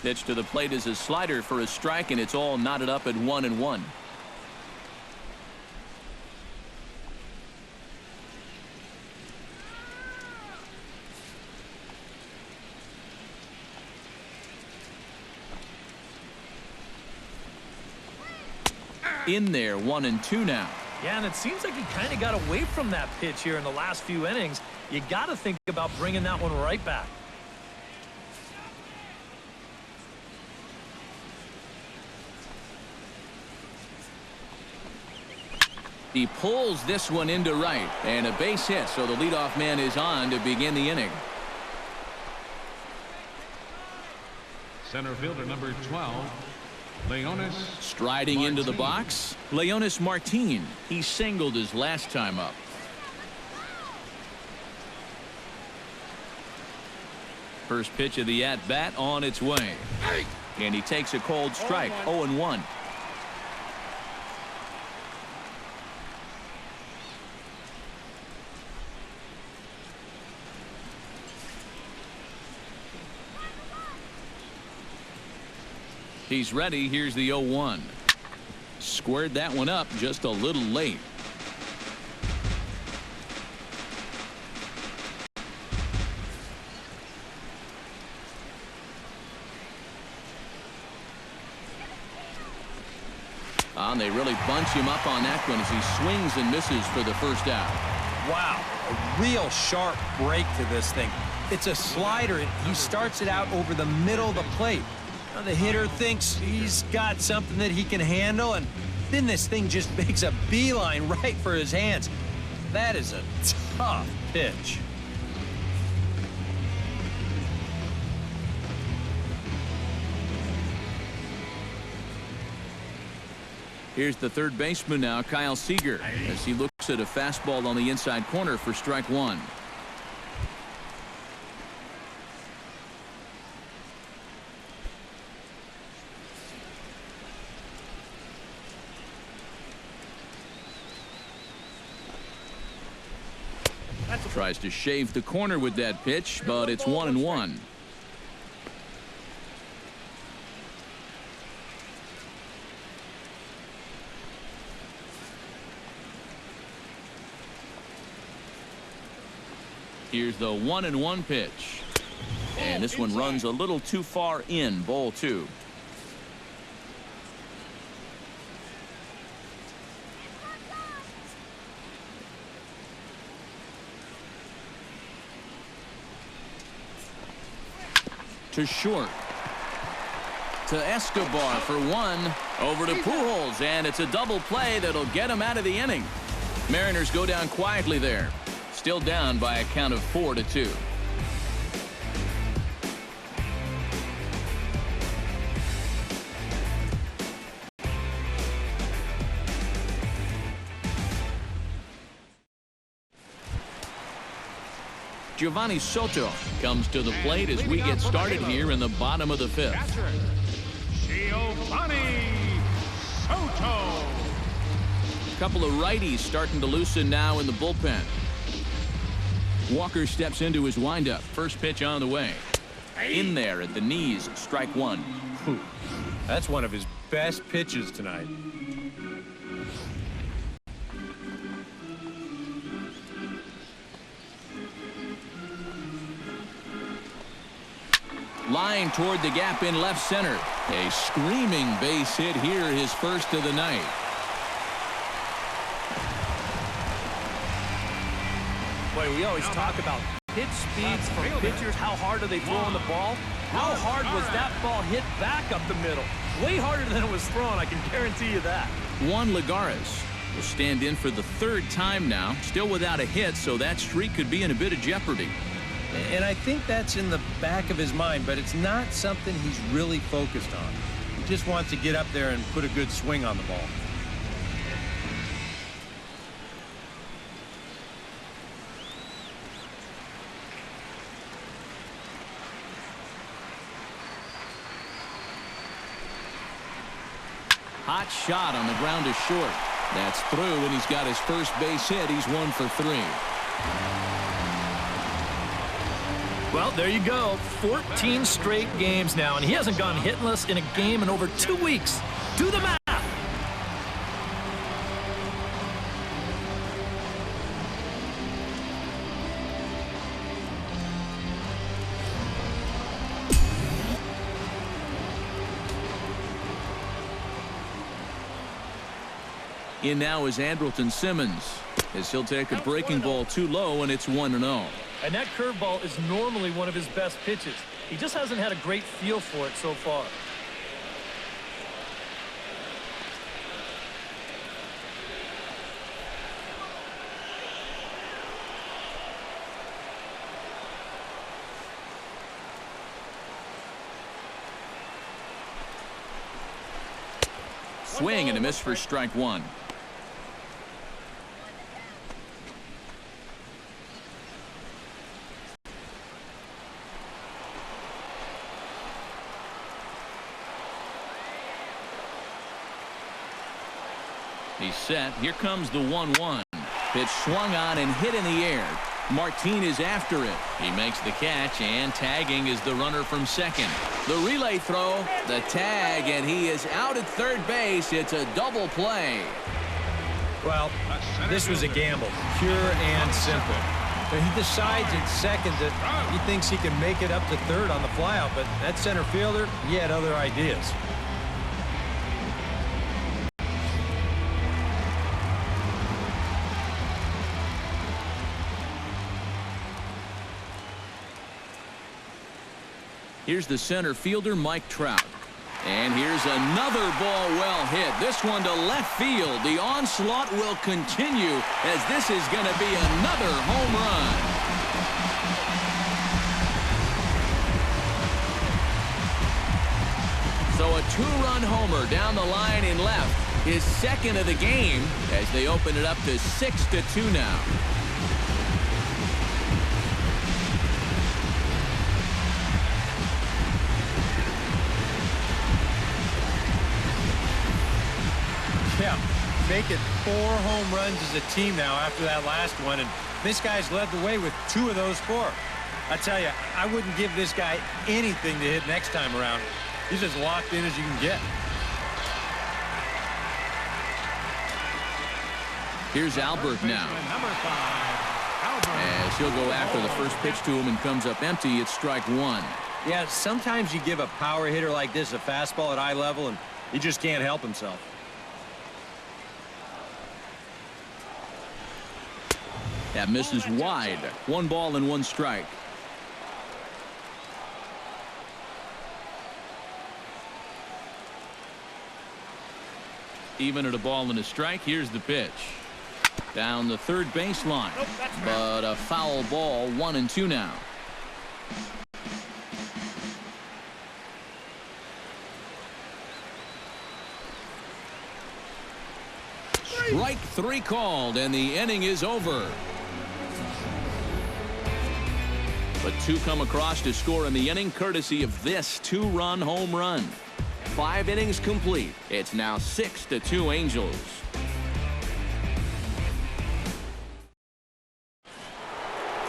[SPEAKER 1] Pitch to the plate is a slider for a strike, and it's all knotted up at 1-1. In there, 1-2 now.
[SPEAKER 4] Yeah, and it seems like he kind of got away from that pitch here in the last few innings. You got to think about bringing that one right back.
[SPEAKER 1] He pulls this one into right, and a base hit, so the leadoff man is on to begin the inning.
[SPEAKER 3] Center fielder, number 12, Leonis.
[SPEAKER 1] Striding into the box, Leonis Martin. He singled his last time up. First pitch of the at-bat on its way. And he takes a cold strike, 0-1. He's ready. Here's the 0-1. Squared that one up just a little late. And they really bunch him up on that one as he swings and misses for the first out.
[SPEAKER 2] Wow, a real sharp break to this thing. It's a slider, and he starts it out over the middle of the plate. Now, the hitter thinks he's got something that he can handle, and then this thing just makes a beeline right for his hands. That is a tough pitch.
[SPEAKER 1] Here's the third baseman now, Kyle Seager, as he looks at a fastball on the inside corner for strike one. Tries to shave the corner with that pitch, but it's 1-1. Here's the 1-1 pitch. And this one runs a little too far in, ball two. To short. To Escobar for one. Over to Pujols, and it's a double play that'll get him out of the inning. Mariners go down quietly there. Still down by a count of 4-2. Giovanni Soto comes to the plate as we get started here in the bottom of the fifth.
[SPEAKER 3] Giovanni Soto.
[SPEAKER 1] A couple of righties starting to loosen now in the bullpen. Walker steps into his windup. First pitch on the way. In there at the knees, strike one.
[SPEAKER 2] Whew. That's one of his best pitches tonight.
[SPEAKER 1] Line toward the gap in left center. A screaming base hit here, his first of the night.
[SPEAKER 4] Boy, we always talk about pitch speeds from pitchers. How hard are they throwing the ball? How hard was that ball hit back up the middle? Way harder than it was thrown, I can guarantee you that.
[SPEAKER 1] Juan Lagares will stand in for the third time now. Still without a hit, so that streak could be in a bit of jeopardy.
[SPEAKER 2] And I think that's in the back of his mind, but it's not something he's really focused on. He just wants to get up there and put a good swing on the ball.
[SPEAKER 1] Hot shot on the ground to short. That's through, and he's got his first base hit. He's 1 for 3.
[SPEAKER 4] Well, there you go. 14 straight games now, and he hasn't gone hitless in a game in over 2 weeks. Do the math.
[SPEAKER 1] In now is Andrelton Simmons, as he'll take a breaking ball too low, and it's 1-0.
[SPEAKER 4] And that curveball is normally one of his best pitches. He just hasn't had a great feel for it so far.
[SPEAKER 1] Swing and a miss for strike one. He's set. Here comes the 1-1. Pitch swung on and hit in the air. Martinez after it. He makes the catch, and tagging is the runner from second. The relay throw, the tag, and he is out at third base. It's a double play.
[SPEAKER 2] Well, this was a gamble, pure and simple. But he decides at second that he thinks he can make it up to third on the flyout, but that center fielder, he had other ideas.
[SPEAKER 1] Here's the center fielder, Mike Trout. And here's another ball well hit. This one to left field. The onslaught will continue as this is going to be another home run. So a two-run homer down the line in left. His second of the game as they open it up to 6-2 now.
[SPEAKER 2] Yeah, make it 4 home runs as a team now after that last one, and this guy's led the way with 2 of those 4. I tell you, I wouldn't give this guy anything to hit next time around. He's as locked in as you can get.
[SPEAKER 1] Here's Albert now. As he'll go after the first pitch to him and comes up empty, it's strike 1.
[SPEAKER 2] Yeah, sometimes you give a power hitter like this a fastball at eye level, and he just can't help himself.
[SPEAKER 1] That misses wide. 1 ball and 1 strike. Even at a ball and a strike, here's the pitch. Down the third baseline. But a foul ball, 1-2 now. Strike 3 called, and the inning is over. But 2 come across to score in the inning, courtesy of this 2-run home run. 5 innings complete. It's now 6-2 Angels.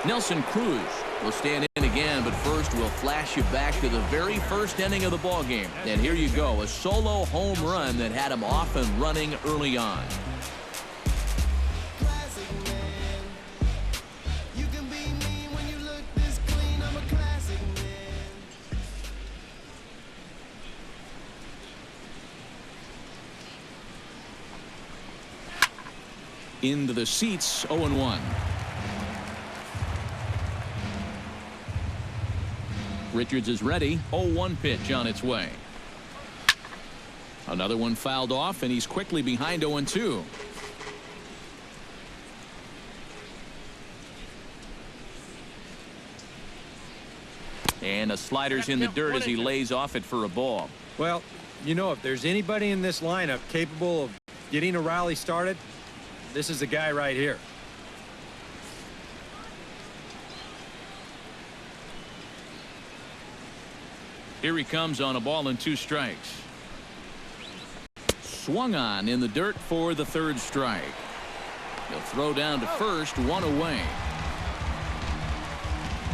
[SPEAKER 1] Nelson Cruz will stand in again, but first we'll flash you back to the very first inning of the ballgame. And here you go, a solo home run that had him off and running early on. Into the seats, 0-1. Richards is ready. 0-1 pitch on its way. Another one fouled off, and he's quickly behind 0-2. And a slider's in the dirt as he lays off it for a ball.
[SPEAKER 2] Well, you know, if there's anybody in this lineup capable of getting a rally started, this is the guy right here.
[SPEAKER 1] Here he comes on a ball and 2 strikes. Swung on in the dirt for the 3rd strike. He'll throw down to first, 1 away.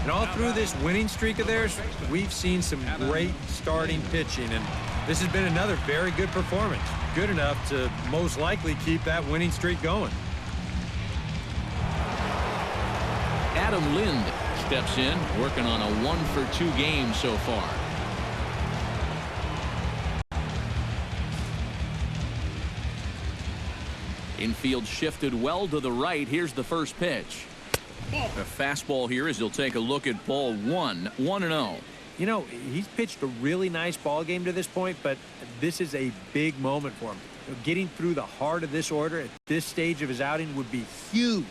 [SPEAKER 2] And all through this winning streak of theirs, we've seen some great starting pitching, and this has been another very good performance. Good enough to most likely keep that winning streak going.
[SPEAKER 1] Adam Lind steps in, working on a 1-for-2 game so far. Infield shifted well to the right. Here's the first pitch. A fastball here as he'll take a look at ball 1. 1-0.
[SPEAKER 2] You know, he's pitched a really nice ball game to this point, but this is a big moment for him. Getting through the heart of this order at this stage of his outing would be huge.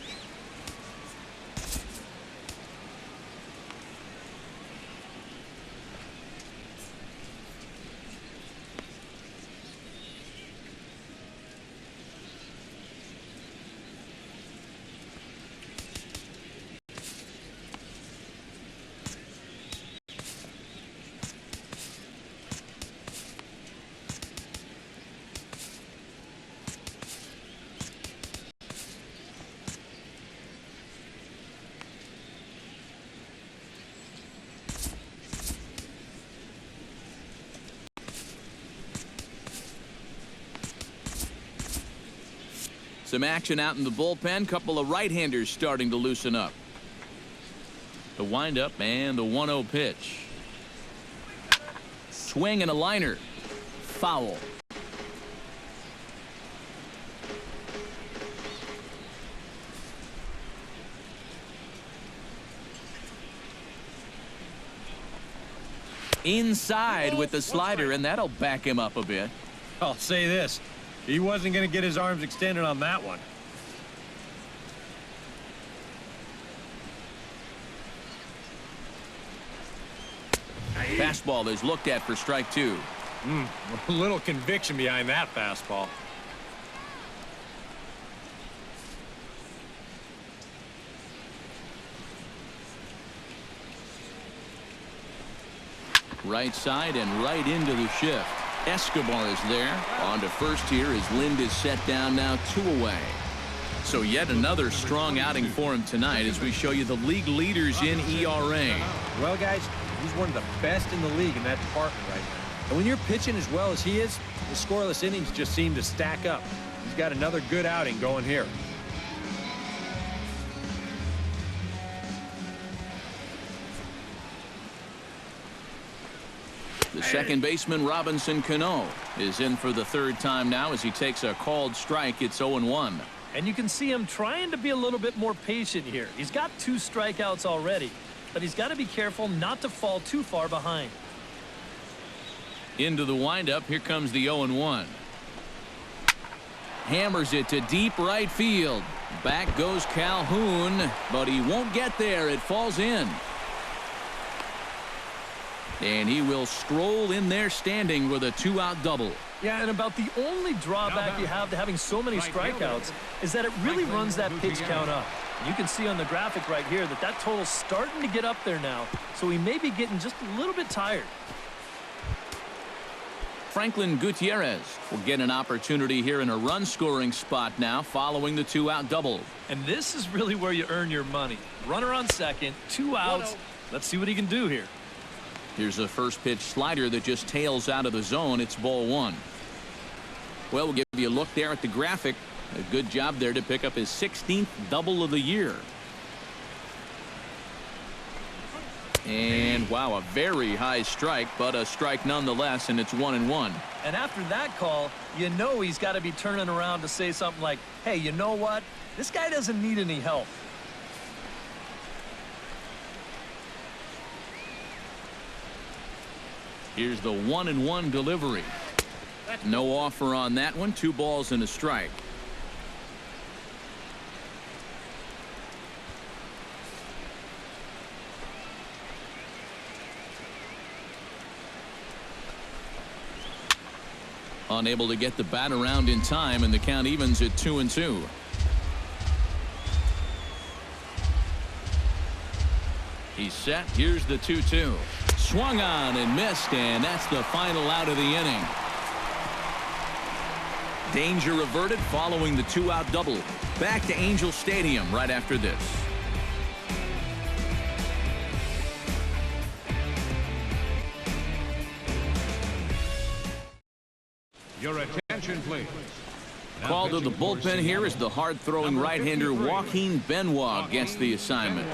[SPEAKER 1] Some action out in the bullpen. Couple of right-handers starting to loosen up. The windup and the 1-0 pitch. Swing and a liner. Foul. Inside with the slider, and that'll back him up a bit.
[SPEAKER 2] I'll say this. He wasn't going to get his arms extended on that one.
[SPEAKER 1] Fastball is looked at for strike two.
[SPEAKER 2] A little conviction behind that fastball.
[SPEAKER 1] Right side and right into the shift. Escobar is there. On to first here as Lind is set down now, 2 away. So yet another strong outing for him tonight as we show you the league leaders in ERA.
[SPEAKER 2] Well, guys, he's one of the best in the league in that department right now. And when you're pitching as well as he is, the scoreless innings just seem to stack up. He's got another good outing going here.
[SPEAKER 1] The second baseman, Robinson Cano, is in for the 3rd time now as he takes a called strike. It's 0-1.
[SPEAKER 4] And you can see him trying to be a little bit more patient here. He's got 2 strikeouts already, but he's got to be careful not to fall too far behind.
[SPEAKER 1] Into the windup. Here comes the 0-1. Hammers it to deep right field. Back goes Calhoun, but he won't get there. It falls in. And he will stroll in there standing with a 2-out double.
[SPEAKER 4] Yeah, and about the only drawback you have to having so many strikeouts is that it really runs that pitch count up. And you can see on the graphic right here that that total's starting to get up there now, so he may be getting just a little bit tired.
[SPEAKER 1] Franklin Gutierrez will get an opportunity here in a run-scoring spot now following the 2-out double.
[SPEAKER 4] And this is really where you earn your money. Runner on second, 2 outs. Let's see what he can do here.
[SPEAKER 1] Here's a first pitch slider that just tails out of the zone. It's ball 1. Well, we'll give you a look there at the graphic. A good job there to pick up his 16th double of the year. And wow, a very high strike, but a strike nonetheless, and it's 1-1.
[SPEAKER 4] And after that call, you know he's got to be turning around to say something like, hey, you know what? This guy doesn't need any help.
[SPEAKER 1] Here's the 1-1 delivery. No offer on that one. 2 balls and a strike. Unable to get the bat around in time, and the count evens at 2-2. He's set. Here's the 2-2. Swung on and missed, and that's the final out of the inning. Danger averted following the 2-out double. Back to Angel Stadium right after this.
[SPEAKER 3] Your attention, please.
[SPEAKER 1] Called to the bullpen here as the hard-throwing right-hander Joaquin Benoit gets the assignment.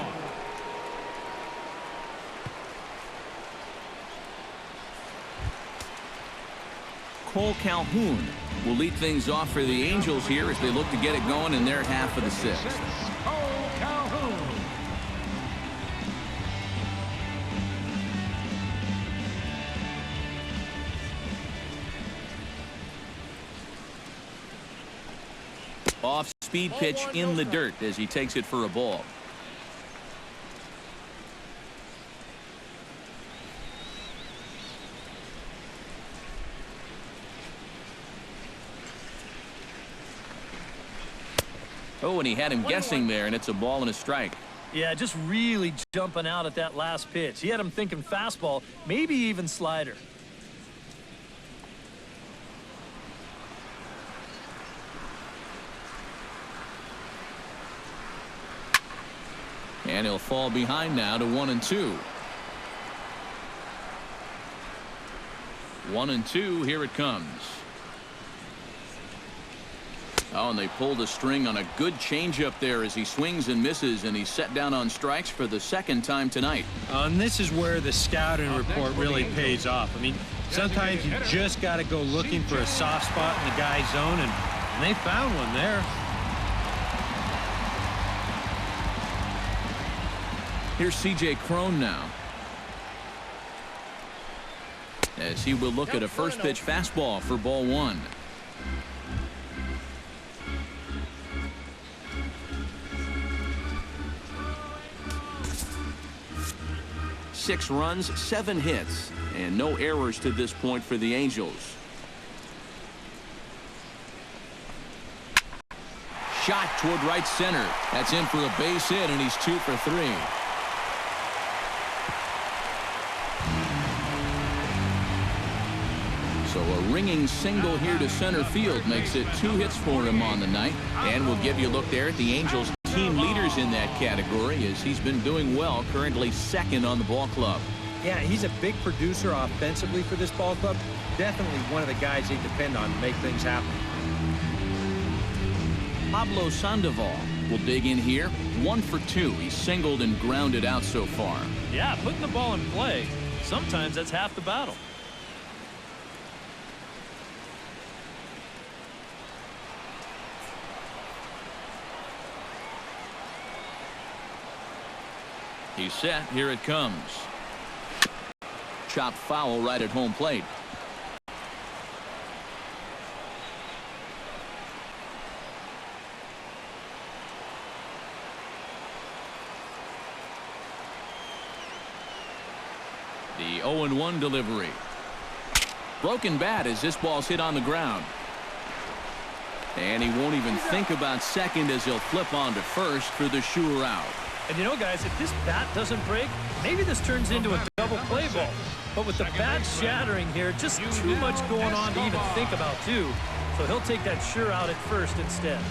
[SPEAKER 1] Cole Calhoun will lead things off for the Angels here as they look to get it going in their half of the 6th.
[SPEAKER 3] Cole Calhoun.
[SPEAKER 1] Off-speed pitch in the dirt as he takes it for a ball. Oh, and he had him guessing there, and it's a ball and a strike.
[SPEAKER 4] Yeah, just really jumping out at that last pitch. He had him thinking fastball, maybe even slider.
[SPEAKER 1] And he'll fall behind now to 1-2. 1-2, here it comes. Oh, and they pulled a string on a good changeup there as he swings and misses, and he's set down on strikes for the 2nd time tonight.
[SPEAKER 2] And this is where the scouting report really pays off. I mean, sometimes you just got to go looking for a soft spot in the guy's zone, and they found one there.
[SPEAKER 1] Here's C.J. Cron now. as he will look at a first pitch fastball for ball one. Six runs, 7 hits, and no errors to this point for the Angels. Shot toward right center. That's in for a base hit, and he's 2 for 3. So a ringing single here to center field makes it 2 hits for him on the night. And we'll give you a look there at the Angels team leaders in that category, as he's been doing well, currently 2nd on the ball club.
[SPEAKER 2] Yeah, he's a big producer offensively for this ball club. Definitely one of the guys they depend on to make things happen.
[SPEAKER 1] Pablo Sandoval will dig in here. 1 for 2. He's singled and grounded out so far.
[SPEAKER 4] Yeah, putting the ball in play, sometimes that's half the battle.
[SPEAKER 1] He's set. Here it comes. Chopped foul right at home plate. The 0-1 delivery. Broken bat as this ball's hit on the ground. And he won't even think about second as he'll flip on to first for the sure out.
[SPEAKER 4] And you know, guys, if this bat doesn't break, maybe this turns into a double play ball. But with the bat shattering here, just too much going on to even think about, too. So he'll take that sure out at first instead.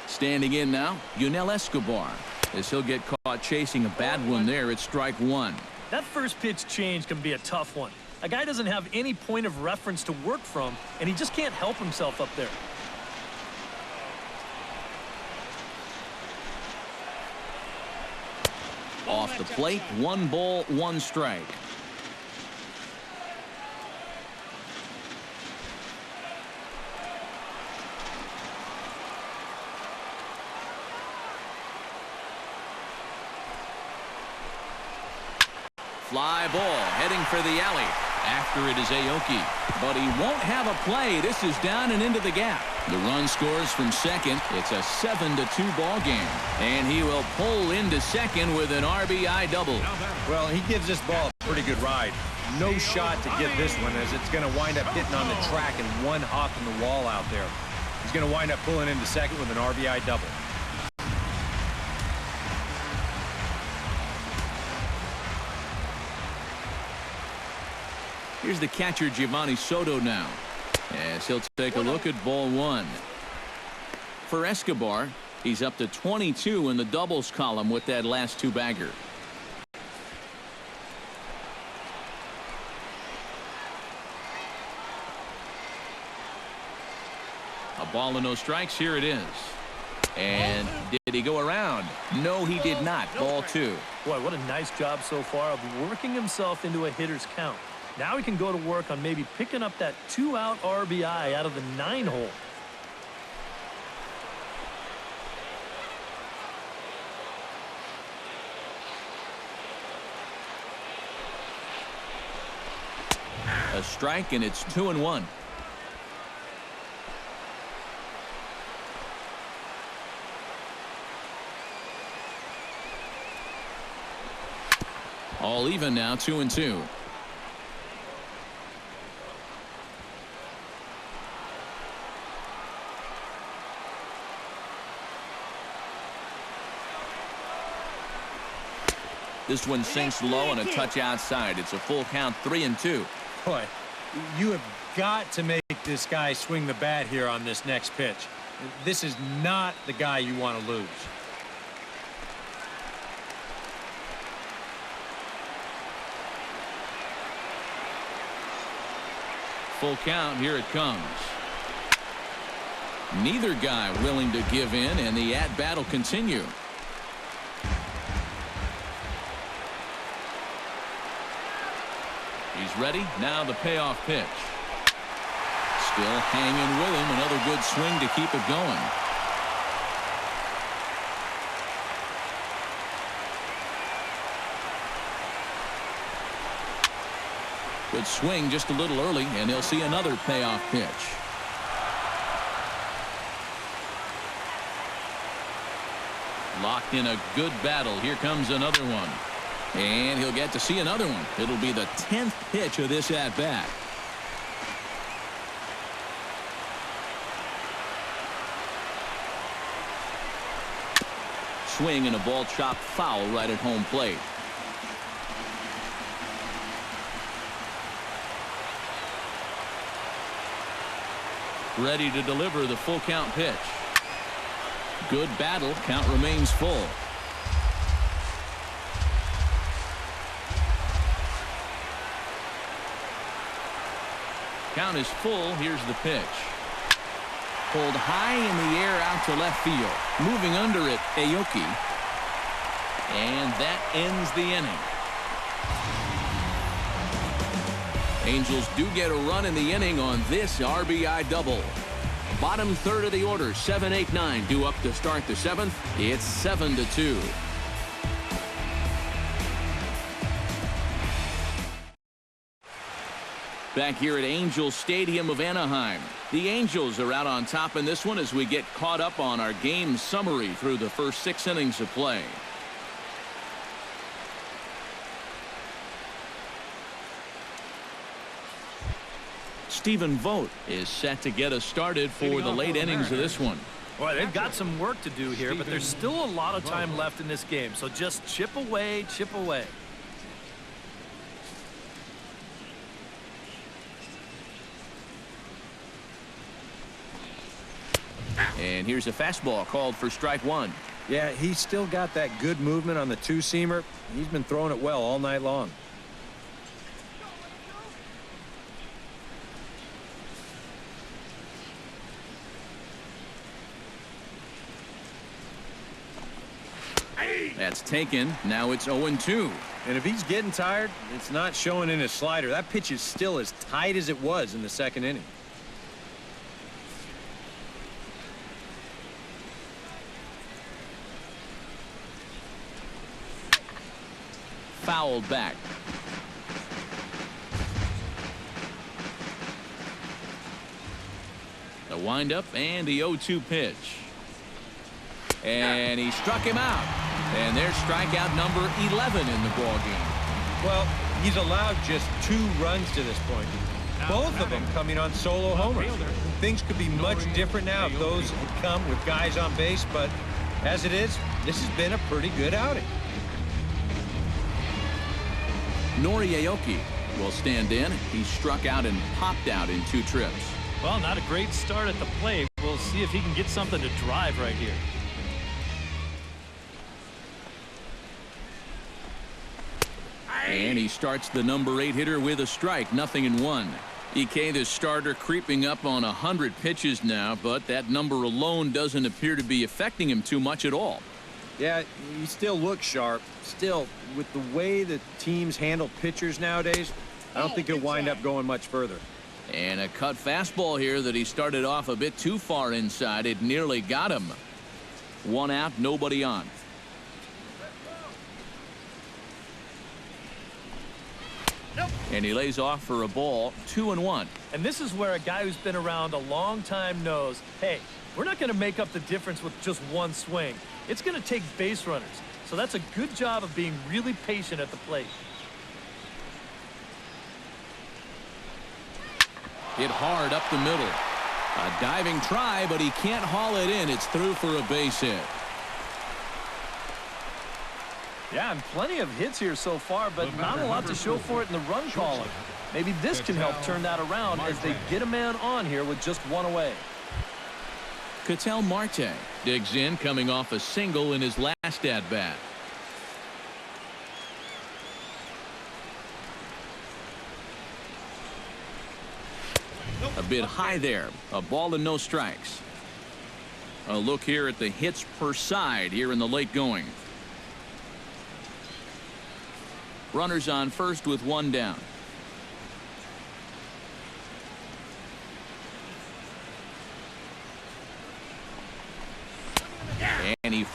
[SPEAKER 1] Standing in now, Yunel Escobar, as he'll get caught chasing a bad one there at strike 1.
[SPEAKER 4] That first pitch change can be a tough one. A guy doesn't have any point of reference to work from, and he just can't help himself up there.
[SPEAKER 1] Off the plate, 1 ball, 1 strike. Fly ball heading for the alley. After it is Aoki, but he won't have a play. This is down and into the gap. The run scores from second. It's a 7-2 ball game, and he will pull into second with an RBI double.
[SPEAKER 2] Well, he gives this ball a pretty good ride. No shot to get this one, as it's going to wind up hitting on the track and one hop in the wall out there. He's going to wind up pulling into second with an RBI double.
[SPEAKER 1] Here's the catcher, Giovanni Soto, now, as he'll take a look at ball 1. For Escobar, he's up to 22 in the doubles column with that last 2-bagger. A ball and no strikes. Here it is. And did he go around? No, he did not. Ball 2.
[SPEAKER 4] Boy, what a nice job so far of working himself into a hitter's count. Now he can go to work on maybe picking up that 2-out RBI out of the 9-hole.
[SPEAKER 1] A strike, and it's 2-1. All even now, 2-2. This one sinks low and a touch outside. It's a full count, 3-2.
[SPEAKER 2] Boy, you have got to make this guy swing the bat here on this next pitch. This is not the guy you want to lose.
[SPEAKER 1] Full count. Here it comes. Neither guy willing to give in, and the at-bat will continue. He's ready. Now the payoff pitch. Still hanging with him. Another good swing to keep it going. Good swing just a little early, and he'll see another payoff pitch. Locked in a good battle. Here comes another one. And he'll get to see another one. It'll be the 10th pitch of this at-bat. Swing and a ball chopped foul right at home plate. Ready to deliver the full count pitch. Good battle. Count remains full. Count is full. Here's the pitch. Pulled high in the air out to left field. Moving under it, Aoki. And that ends the inning. Angels do get a run in the inning on this RBI double. Bottom third of the order, 7, 8, 9 due up to start the 7th. It's 7-2. Back here at Angels Stadium of Anaheim. The Angels are out on top in this one as we get caught up on our game summary through the first 6 innings of play. Stephen Vogt is set to get us started for the late innings of this one.
[SPEAKER 4] Boy, they've got some work to do here, but there's still a lot of time left in this game. So just chip away, chip away.
[SPEAKER 1] And here's a fastball called for strike 1.
[SPEAKER 2] Yeah, he's still got that good movement on the two-seamer. He's been throwing it well all night long.
[SPEAKER 1] That's taken. Now it's 0-2.
[SPEAKER 2] And if he's getting tired, it's not showing in his slider. That pitch is still as tight as it was in the 2nd inning.
[SPEAKER 1] Fouled back. The windup and the 0-2 pitch. And he struck him out. And there's strikeout number 11 in the ball game.
[SPEAKER 2] Well, he's allowed just 2 runs to this point. Both of them coming on solo homers. Things could be much different now if those had come with guys on base, but as it is, this has been a pretty good outing.
[SPEAKER 1] Nori Aoki will stand in. He struck out and popped out in 2 trips.
[SPEAKER 4] Well, not a great start at the plate. We'll see if he can get something to drive right here.
[SPEAKER 1] And he starts the number 8 hitter with a strike, 0-1. EK, the starter, creeping up on 100 pitches now, but that number alone doesn't appear to be affecting him too much at all.
[SPEAKER 2] Yeah, he still looks sharp. Still, with the way the teams handle pitchers nowadays, I don't think he'll wind up going much further.
[SPEAKER 1] And a cut fastball here that he started off a bit too far inside. It nearly got him. 1 out, nobody on. And he lays off for a ball, 2-1.
[SPEAKER 4] And this is where a guy who's been around a long time knows, hey, we're not going to make up the difference with just 1 swing. It's going to take base runners. So that's a good job of being really patient at the plate.
[SPEAKER 1] Hit hard up the middle. A diving try, but he can't haul it in. It's through for a base hit.
[SPEAKER 4] Yeah, and plenty of hits here so far, but not a lot to show for it in the run column. Maybe this can help turn that around as they get a man on here with just 1 away.
[SPEAKER 1] Ketel Marte digs in, coming off a single in his last at-bat. A bit high there. A ball and no strikes. A look here at the hits per side here in the late going. Runners on first with 1 down.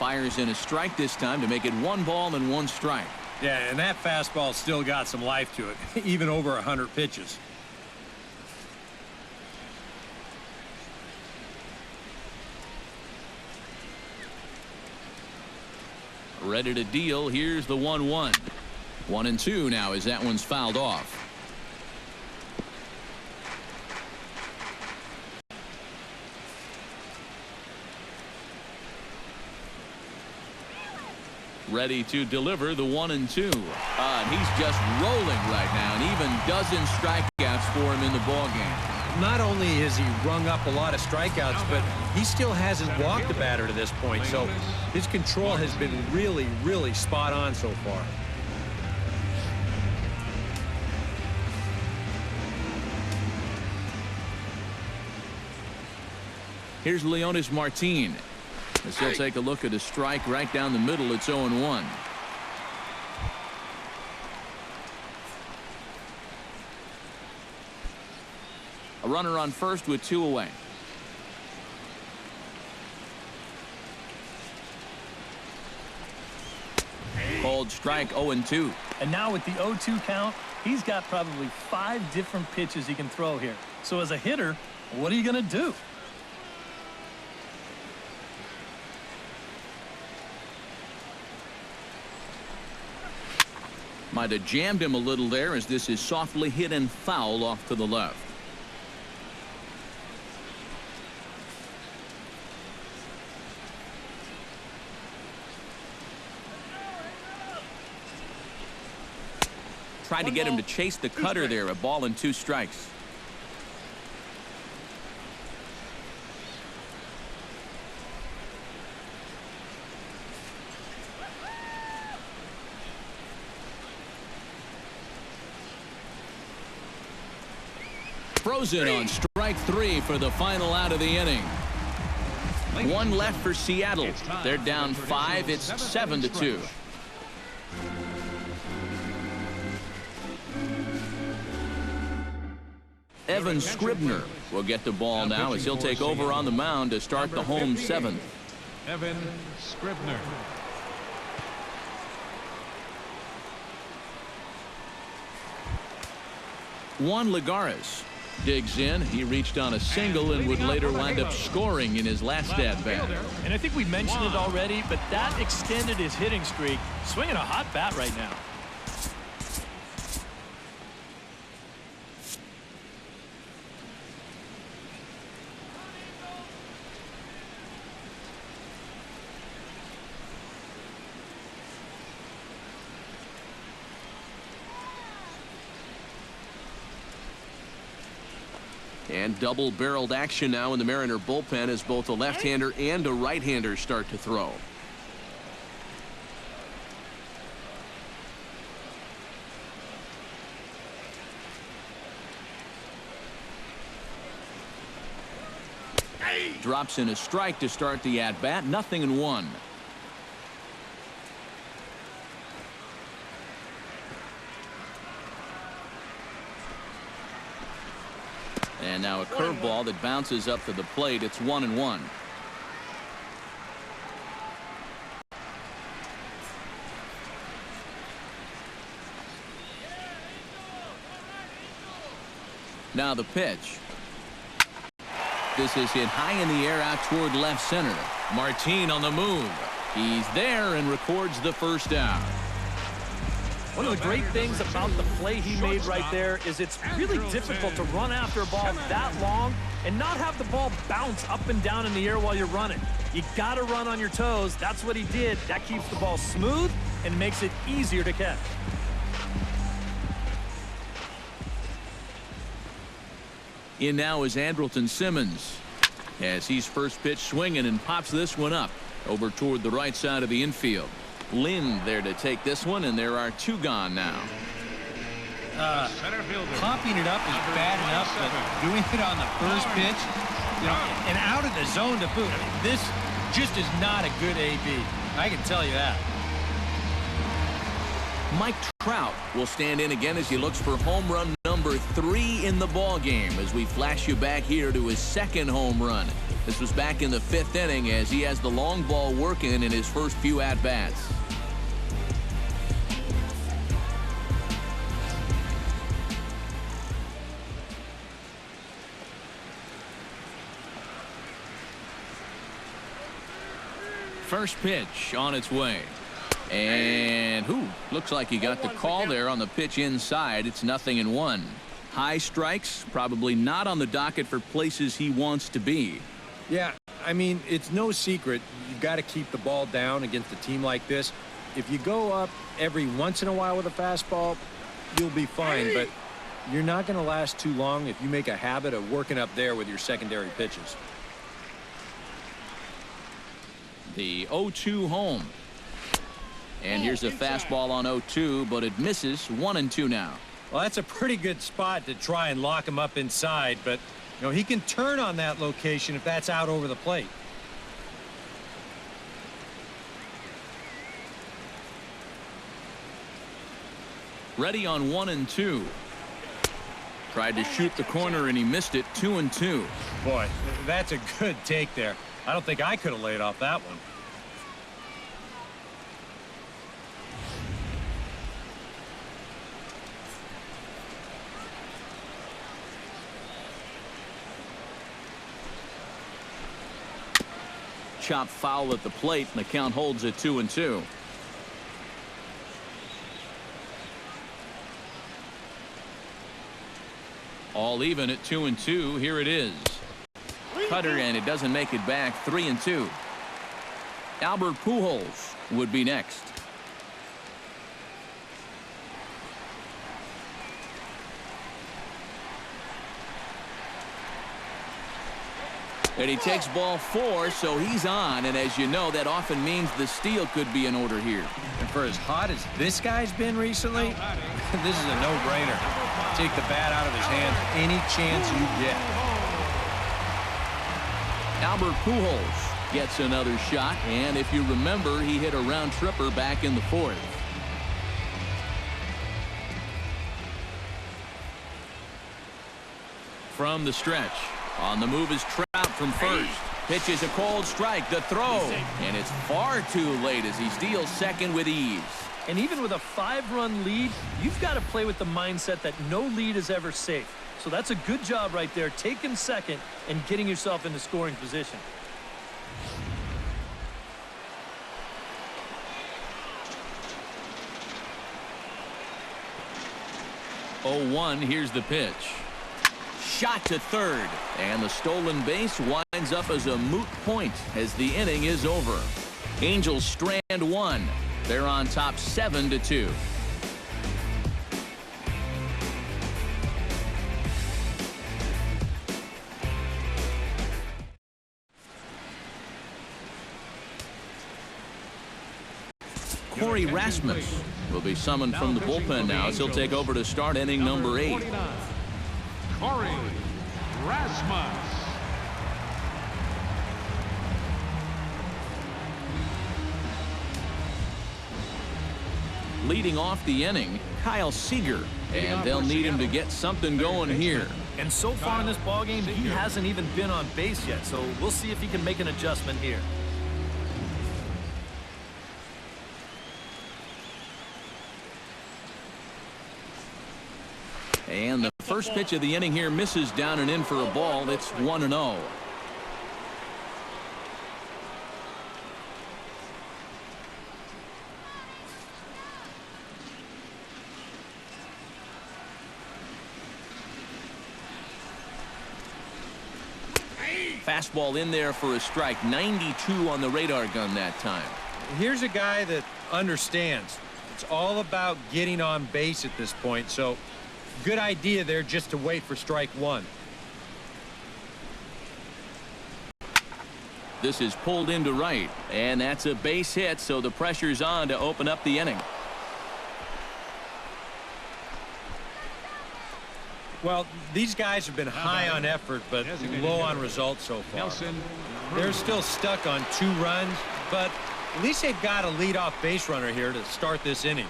[SPEAKER 1] fires in a strike this time to make it 1 ball and 1 strike.
[SPEAKER 2] Yeah, and that fastball still got some life to it, even over 100 pitches.
[SPEAKER 1] Ready to deal. Here's the 1-1. 1-2 now as that one's fouled off. Ready to deliver the 1-2. And he's just rolling right now, and even dozen strikeouts for him in the ballgame.
[SPEAKER 2] Not only has he rung up a lot of strikeouts, but he still hasn't walked the batter to this point. So his control has been really, really spot on so far.
[SPEAKER 1] Here's Leonis Martin. As he'll take a look at a strike right down the middle. It's 0-1. A runner on first with 2 away. Called strike 0-2.
[SPEAKER 4] And now with the 0-2 count, he's got probably 5 different pitches he can throw here. So as a hitter, what are you going to do?
[SPEAKER 1] Might have jammed him a little there as this is softly hit and foul off to the left. Tried to get him to chase the cutter there. A ball and 2 strikes. Frozen on strike 3 for the final out of the inning. 1 left for Seattle. They're down 5. It's 7-2. Evan Scribner will get the ball now as he'll take over on the mound to start the home 7th.
[SPEAKER 3] Evan Scribner.
[SPEAKER 1] Juan Lagares digs in. He reached on a single and would later wind up scoring in his last at-bat.
[SPEAKER 4] And I think we mentioned it already, but that extended his hitting streak. Swinging a hot bat right now.
[SPEAKER 1] And double-barreled action now in the Mariner bullpen as both a left-hander and a right-hander start to throw. Drops in a strike to start the at-bat. 0-1. And now a curveball that bounces up to the plate. It's 1-1. Now the pitch. This is hit high in the air out toward left center. Martin on the move. He's there and records the first out.
[SPEAKER 4] One of the great things about the play he made right there is it's really difficult to run after a ball that long and not have the ball bounce up and down in the air while you're running. You got to run on your toes. That's what he did. That keeps the ball smooth and makes it easier to catch.
[SPEAKER 1] In now is Andrelton Simmons as he's first pitch swinging and pops this one up over toward the right side of the infield. Lynn there to take this one, and there are 2 gone now.
[SPEAKER 2] Popping it up is bad enough, but doing it on the first pitch, you know, and out of the zone to boot. I mean, this just is not a good AB. I can tell you that.
[SPEAKER 1] Mike Trout will stand in again as he looks for home run number 3 in the ball game as we flash you back here to his 2nd home run. This was back in the 5th inning as he has the long ball working in his first few at-bats. First pitch on its way. And looks like he got the call there on the pitch inside. It's 0-1. High strikes, probably not on the docket for places he wants to be.
[SPEAKER 2] Yeah, I mean, it's no secret. You've got to keep the ball down against a team like this. If you go up every once in a while with a fastball, you'll be fine. But you're not going to last too long if you make a habit of working up there with your secondary pitches.
[SPEAKER 1] The 0-2 home. And here's a fastball on 0-2, but it misses. 1-2 now.
[SPEAKER 2] Well, that's a pretty good spot to try and lock him up inside, but you know, he can turn on that location if that's out over the plate.
[SPEAKER 1] Ready on 1-2. Tried to shoot the corner and he missed it. 2-2.
[SPEAKER 2] Boy, that's a good take there. I don't think I could have laid off that one.
[SPEAKER 1] Chop foul at the plate, and the count holds at 2-2. All even at 2-2. Here it is. Cutter, and it doesn't make it back. 3-2. Albert Pujols would be next. And he takes ball 4, so he's on. And as you know, that often means the steal could be in order here.
[SPEAKER 2] And for as hot as this guy's been recently, this is a no-brainer. Take the bat out of his hands any chance you get.
[SPEAKER 1] Albert Pujols gets another shot. And if you remember, he hit a round tripper back in the 4th. From the stretch. On the move is Trout from first. Pitches a cold strike. The throw. And it's far too late as he steals second with ease.
[SPEAKER 4] And even with a 5-run lead, you've got to play with the mindset that no lead is ever safe. So that's a good job right there, taking second and getting yourself into scoring position.
[SPEAKER 1] Oh, 1. Here's the pitch. Shot to third, and the stolen base winds up as a moot point as the inning is over. Angels strand 1. They're on top 7-2. Corey Rasmus will be summoned from the bullpen now as he'll take over to start inning number 8.
[SPEAKER 3] Corey Rasmus.
[SPEAKER 1] Leading off the inning, Kyle Seager, and they'll need him to get something going here.
[SPEAKER 4] And so far in this ballgame, he hasn't even been on base yet, so we'll see if he can make an adjustment here.
[SPEAKER 1] And the first pitch of the inning here misses down and in for a ball. It's 1-0. Fastball in there for a strike. 92 on the radar gun that time.
[SPEAKER 2] Here's a guy that understands. It's all about getting on base at this point, so good idea there just to wait for strike 1.
[SPEAKER 1] This is pulled into right, and that's a base hit, so the pressure's on to open up the inning.
[SPEAKER 2] Well, these guys have been high on effort, but low on results so far. They're still stuck on 2 runs, but at least they've got a leadoff base runner here to start this inning.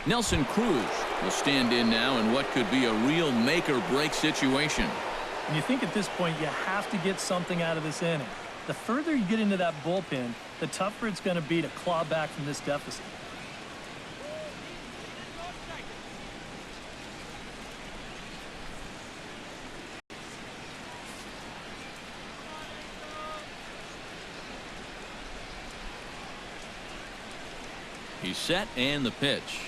[SPEAKER 1] Nelson Cruz will stand in now in what could be a real make-or-break situation.
[SPEAKER 4] And you think at this point you have to get something out of this inning. The further you get into that bullpen, the tougher it's going to be to claw back from this deficit.
[SPEAKER 1] He's set, and the pitch.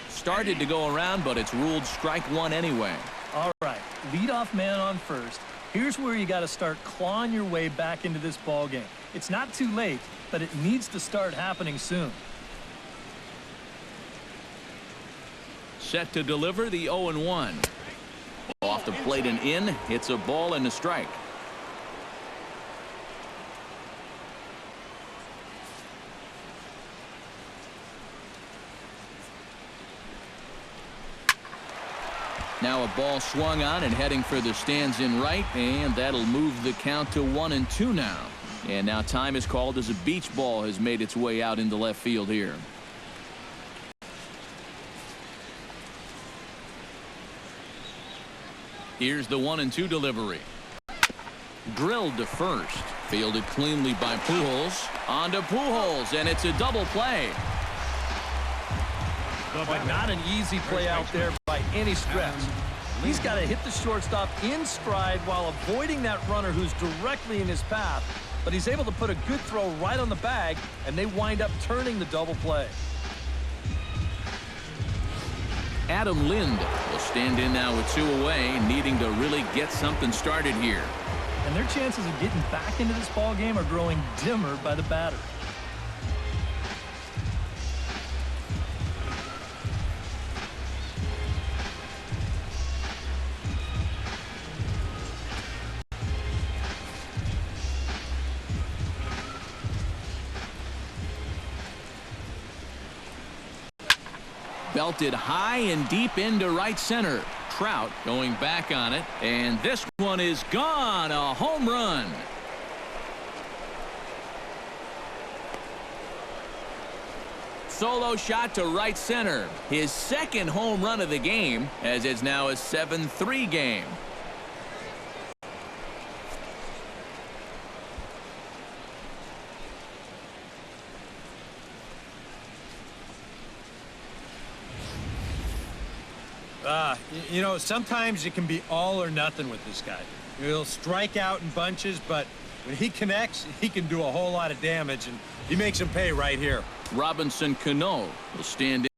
[SPEAKER 1] Started to go around, but it's ruled strike one anyway.
[SPEAKER 4] All right, leadoff man on first. Here's where you got to start clawing your way back into this ball game. It's not too late, but it needs to start happening soon.
[SPEAKER 1] Set to deliver the 0-1. Off the plate and in. It's a ball and a strike. Now a ball swung on and heading for the stands in right, and that'll move the count to 1-2 now. And now time is called as a beach ball has made its way out into left field here. Here's the 1-2 delivery. Drilled to first. Fielded cleanly by Pujols. On to Pujols, and it's a double play.
[SPEAKER 4] But not an easy play out there by any stretch. He's got to hit the shortstop in stride while avoiding that runner who's directly in his path. But he's able to put a good throw right on the bag, and they wind up turning the double play.
[SPEAKER 1] Adam Lind will stand in now with 2 away, needing to really get something started here.
[SPEAKER 4] And their chances of getting back into this ball game are growing dimmer by the batter.
[SPEAKER 1] Belted high and deep into right center. Trout going back on it, and this one is gone. A home run. Solo shot to right center. His second home run of the game, as it's now a 7-3 game.
[SPEAKER 2] You know, sometimes it can be all or nothing with this guy. He'll strike out in bunches, but when he connects, he can do a whole lot of damage, and he makes him pay right here.
[SPEAKER 1] Robinson Cano will stand in.